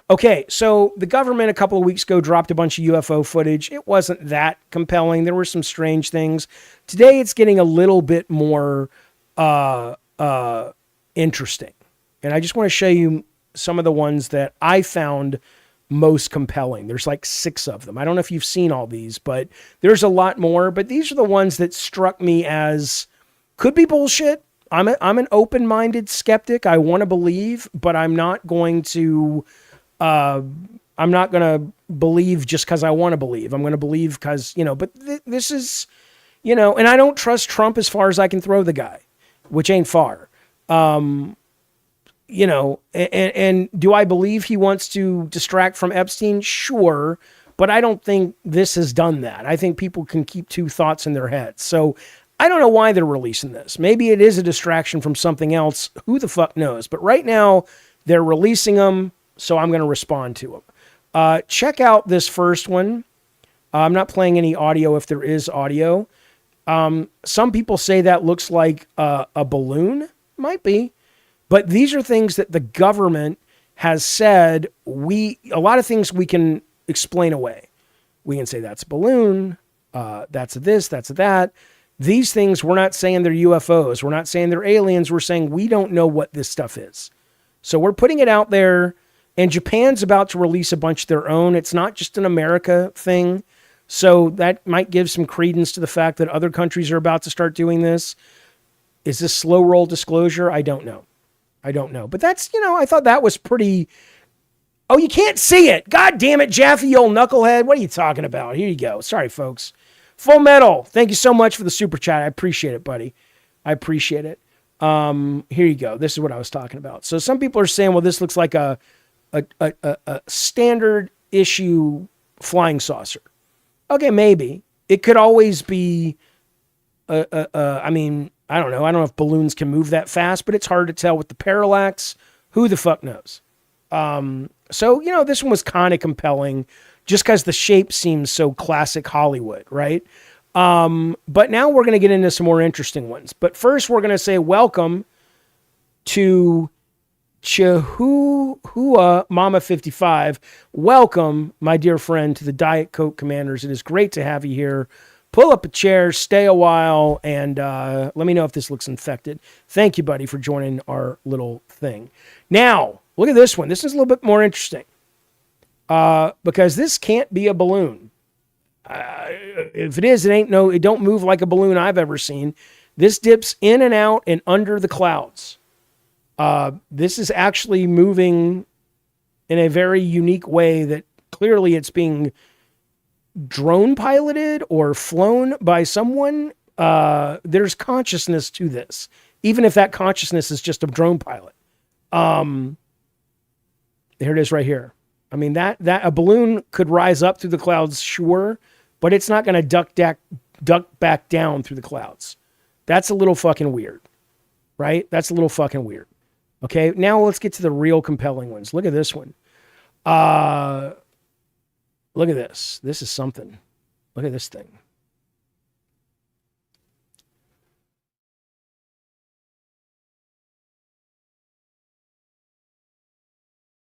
Okay, so the government a couple of weeks ago dropped a bunch of UFO footage. It wasn't that compelling. There were some strange things. Today it's getting a little bit more interesting. And I just want to show you some of the ones that I found most compelling. There's like 6 of them. I don't know if you've seen all these, but there's a lot more. But these are the ones that struck me as could be bullshit. I'm an open-minded skeptic. I want to believe, but I'm not going to believe just because I want to believe. I'm going to believe because, but this is, and I don't trust Trump as far as I can throw the guy, which ain't far. And do I believe he wants to distract from Epstein? Sure. But I don't think this has done that. I think people can keep 2 thoughts in their heads. So I don't know why they're releasing this. Maybe it is a distraction from something else. Who the fuck knows? But right now, they're releasing them, so I'm going to respond to them. Check out this first one. I'm not playing any audio if there is audio. Some people say that looks like a balloon. Might be. But these are things that the government has said, a lot of things we can explain away. We can say that's a balloon, that's a this, that's a that. These things, we're not saying they're UFOs. We're not saying they're aliens. We're saying we don't know what this stuff is. So we're putting it out there, and Japan's about to release a bunch of their own. It's not just an America thing. So that might give some credence to the fact that other countries are about to start doing this. Is this slow roll disclosure? I don't know. But that's, I thought that was pretty... Oh, you can't see it. God damn it, Jaffe, you old knucklehead. What are you talking about? Here you go. Sorry, folks. Full Metal, thank you so much for the super chat. I appreciate it, buddy. I appreciate it. Here you go. This is what I was talking about. So some people are saying, well, this looks like a standard issue flying saucer. Okay, maybe. It could always be, I mean, I don't know. I don't know if balloons can move that fast, but it's hard to tell with the parallax. Who the fuck knows? So, this one was kind of compelling just because the shape seems so classic Hollywood, right? But now we're going to get into some more interesting ones. But first, we're going to say welcome to Chihuahua Mama 55. Welcome, my dear friend, to the Diet Coke Commanders. It is great to have you here. Pull up a chair, stay a while, and let me know if this looks infected. Thank you, buddy, for joining our little thing. Now, look at this one. This is a little bit more interesting. Because this can't be a balloon. If it is, it don't move like a balloon I've ever seen. This dips in and out and under the clouds. This is actually moving in a very unique way that clearly it's being drone piloted or flown by someone. There's consciousness to this, even if that consciousness is just a drone pilot. Here it is right here. I mean, that a balloon could rise up through the clouds, sure, but it's not going to duck back down through the clouds. That's a little fucking weird, right? That's a little fucking weird. Okay, now let's get to the real compelling ones. Look at this one. Look at this. This is something. Look at this thing.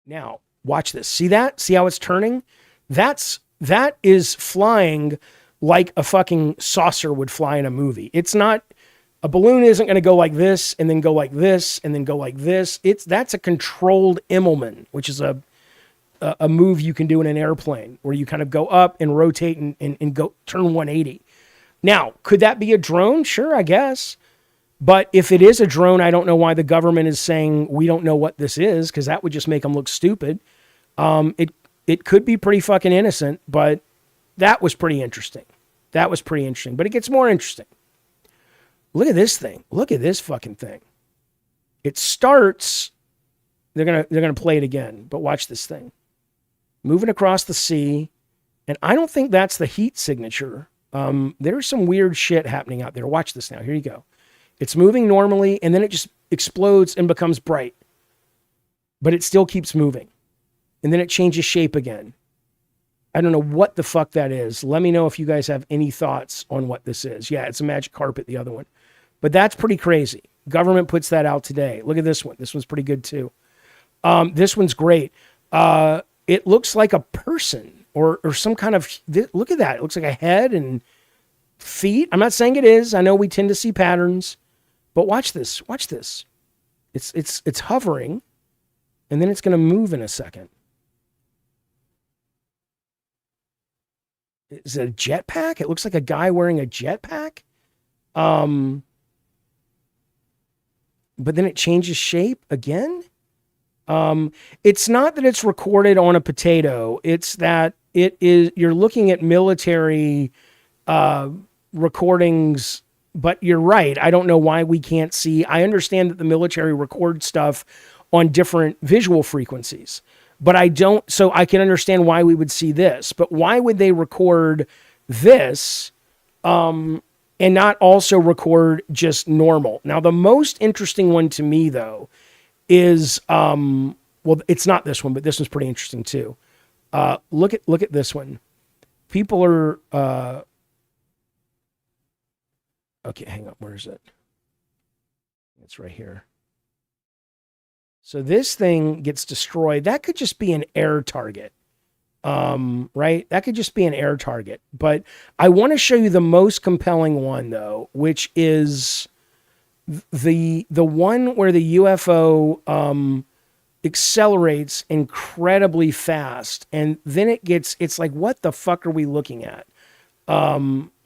Now, watch this. See that? See how it's turning? That is flying like a fucking saucer would fly in a movie. It's not, a balloon isn't going to go like this and then go like this and then go like this. That's a controlled Immelman, which is a move you can do in an airplane where you kind of go up and rotate and go turn 180. Now, could that be a drone? Sure, I guess. But if it is a drone, I don't know why the government is saying we don't know what this is, because that would just make them look stupid. It could be pretty fucking innocent, but that was pretty interesting. That was pretty interesting. But it gets more interesting. Look at this thing. Look at this fucking thing. It starts. They're gonna play it again, but watch this thing. Moving across the sea, and I don't think that's the heat signature. There's some weird shit happening out there. Watch this now. Here you go. It's moving normally, and then it just explodes and becomes bright. But it still keeps moving. And then it changes shape again. I don't know what the fuck that is. Let me know if you guys have any thoughts on what this is. Yeah, it's a magic carpet, the other one. But that's pretty crazy. Government puts that out today. Look at this one. This one's pretty good too. This one's great. It looks like a person or some kind of, look at that. It looks like a head and feet. I'm not saying it is. I know we tend to see patterns. But watch this. Watch this. It's hovering, and then it's going to move in a second. Is it a jetpack? It looks like a guy wearing a jetpack. But then it changes shape again. It's not that it's recorded on a potato. It's that you're looking at military recordings. But you're right. I don't know why we can't see. I understand that the military records stuff on different visual frequencies, but I don't. So I can understand why we would see this. But why would they record this and not also record just normal? Now, the most interesting one to me, though, is well, it's not this one, but this one's pretty interesting too. Look at this one. People are. Okay, hang on. Where is it? It's right here. So this thing gets destroyed. That could just be an air target, right? That could just be an air target. But I want to show you the most compelling one, though, which is the one where the UFO accelerates incredibly fast, and then it's like, what the fuck are we looking at?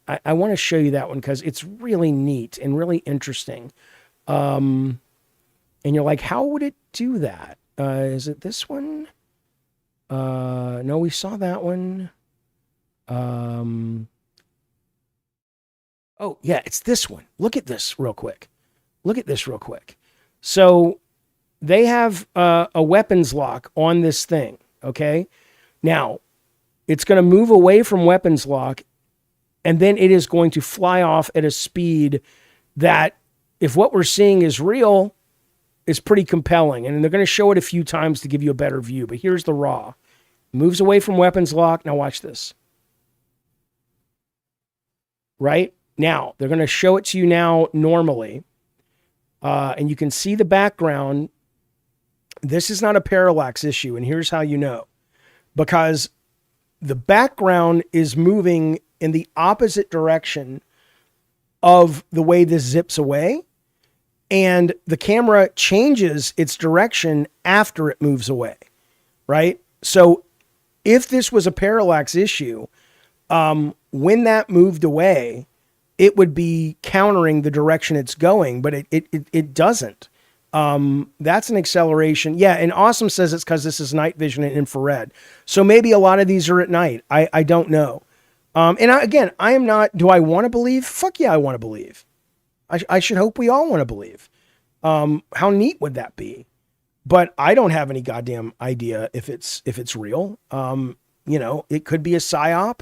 I want to show you that one because it's really neat and really interesting. And you're like, how would it do that? Is it this one? No, we saw that one. Oh, yeah, it's this one. Look at this real quick. So they have a weapons lock on this thing, okay? Now, it's going to move away from weapons lock, and then it is going to fly off at a speed that, if what we're seeing is real, is pretty compelling. And they're going to show it a few times to give you a better view. But here's the raw. Moves away from weapons lock. Now watch this. Right? Now, they're going to show it to you now normally. And you can see the background. This is not a parallax issue. And here's how you know. Because the background is moving in the opposite direction of the way this zips away. And the camera changes its direction after it moves away, right? So if this was a parallax issue, when that moved away, it would be countering the direction it's going, but it doesn't. That's an acceleration. Yeah, and Awesome says it's because this is night vision and infrared. So maybe a lot of these are at night. I don't know. I am not, do I want to believe? Fuck yeah, I want to believe. I should hope we all want to believe. How neat would that be? But I don't have any goddamn idea if it's real. It could be a psyop.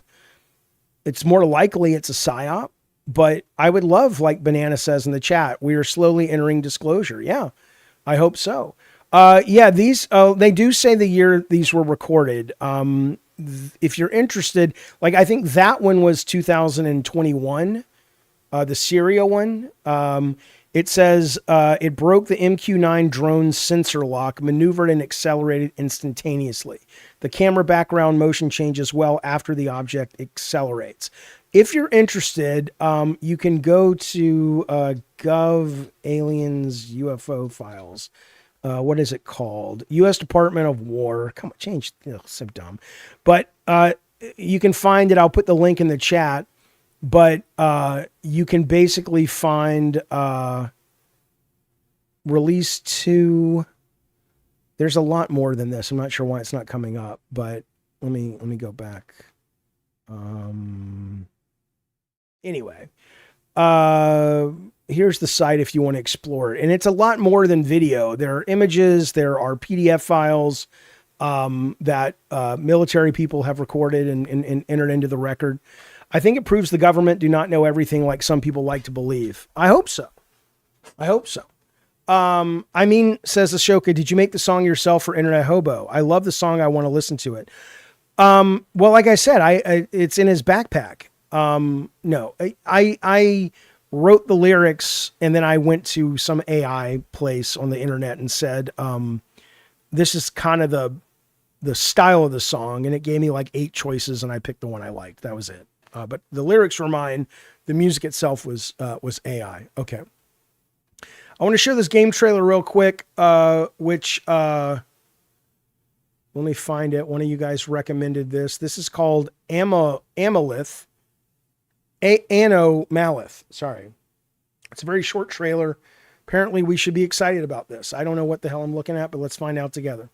It's more likely it's a psyop, but I would love, like Banana says in the chat, we are slowly entering disclosure. Yeah, I hope so. Yeah, these, they do say the year these were recorded. If you're interested, like, I think that one was 2021, the Syria one. It says it broke the MQ-9 drone's sensor lock, maneuvered and accelerated instantaneously. The camera background motion changes well after the object accelerates. If you're interested, you can go to Gov Aliens UFO files. What is it called? U.S. Department of War. Come on, change. So dumb. But you can find it. I'll put the link in the chat. But you can basically find release 2. There's a lot more than this. I'm not sure why it's not coming up, but let me go back. Anyway, here's the site if you want to explore it. And it's a lot more than video. There are images, there are PDF files that military people have recorded and entered into the record. I think it proves the government do not know everything like some people like to believe. I hope so. I hope so. I mean, says Ashoka, did you make the song yourself for Internet Hobo? I love the song. I want to listen to it. Well, like I said, I it's in his backpack. No, I wrote the lyrics and then I went to some AI place on the internet and said, this is kind of the style of the song. And it gave me like 8 choices and I picked the one I liked. That was it. But the lyrics were mine. The music itself was AI. Okay. I want to show this game trailer real quick, which, let me find it. One of you guys recommended this. This is called Amalith. Anomalith. Sorry. It's a very short trailer. Apparently we should be excited about this. I don't know what the hell I'm looking at, but let's find out together.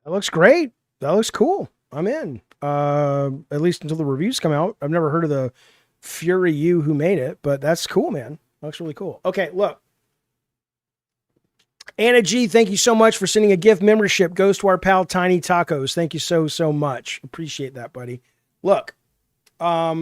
That looks great. That looks cool. I'm in. At least until the reviews come out. I've never heard of the Fury U who made it, but that's cool, man. Looks really cool. Okay, look. Anna G, thank you so much for sending a gift. Membership goes to our pal Tiny Tacos. Thank you so much. Appreciate that, buddy. Look, I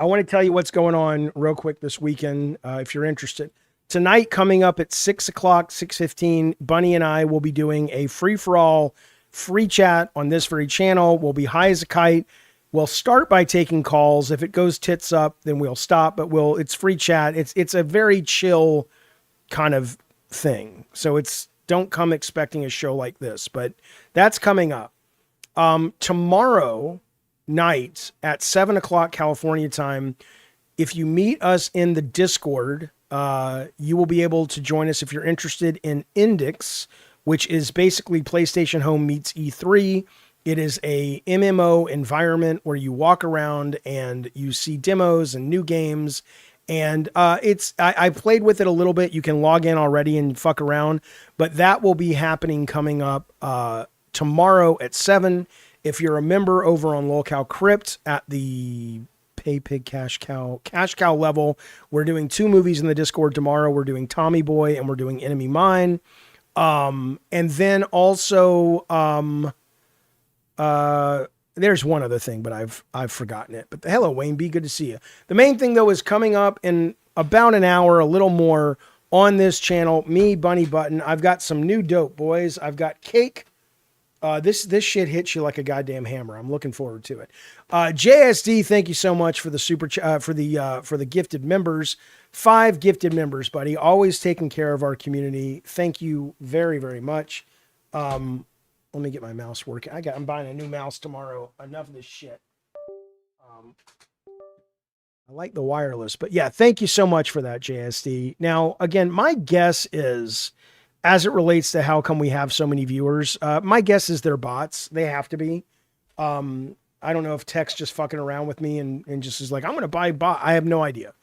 want to tell you what's going on real quick this weekend, if you're interested. Tonight, coming up at 6 o'clock, 6:15, Bunny and I will be doing a free-for-all free chat on this very channel. We'll be high as a kite. We'll start by taking calls. If it goes tits up, then we'll stop, but it's free chat. It's a very chill kind of thing. So don't come expecting a show like this, but that's coming up. Tomorrow night at 7 o'clock California time, if you meet us in the Discord, you will be able to join us if you're interested in Index, which is basically PlayStation Home meets E3. It is a MMO environment where you walk around and you see demos and new games. And I played with it a little bit. You can log in already and fuck around, but that will be happening coming up tomorrow at 7. If you're a member over on Lolcow Crypt at the Pay Pig Cash Cow level, we're doing 2 movies in the Discord tomorrow. We're doing Tommy Boy and we're doing Enemy Mine. And then also, there's one other thing, but I've forgotten it. But hello, Wayne B. Good to see you. The main thing though is coming up in about an hour, a little more on this channel. Me, Bunny Button. I've got some new dope, boys. I've got cake. This shit hits you like a goddamn hammer. I'm looking forward to it. JSD, thank you so much for the for the gifted members. 5 gifted members, buddy. Always taking care of our community. Thank you very, very much. Let me get my mouse working. I'm buying a new mouse tomorrow. Enough of this shit. I like the wireless, but yeah, thank you so much for that, JSD. Now, again, my guess is, as it relates to how come we have so many viewers, my guess is they're bots. They have to be. I don't know if Tech's just fucking around with me and just is like, I'm going to buy bot. I have no idea.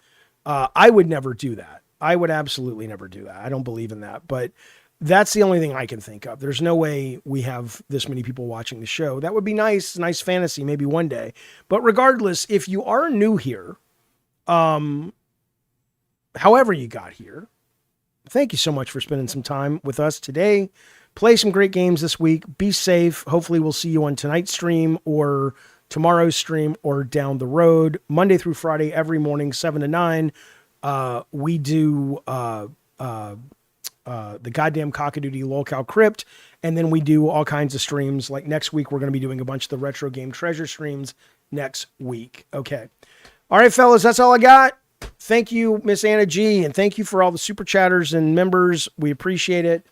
I would never do that. I would absolutely never do that. I don't believe in that, but that's the only thing I can think of. There's no way we have this many people watching the show. That would be nice fantasy, maybe one day. But regardless, if you are new here, however you got here, thank you so much for spending some time with us today. Play some great games this week. Be safe. Hopefully we'll see you on tonight's stream or tomorrow's stream or down the road. Monday through Friday, every morning, 7 to 9. We do the goddamn Cockadoodie Lolcow Crypt, and then we do all kinds of streams. Like next week, we're going to be doing a bunch of the retro game treasure streams next week. Okay. All right, fellas, that's all I got. Thank you, Miss Anna G, and thank you for all the super chatters and members. We appreciate it.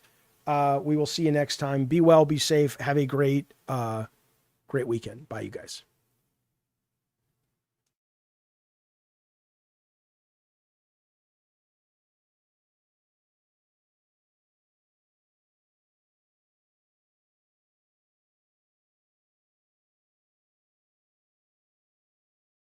We will see you next time. Be well, be safe. Have a great weekend. Bye, you guys.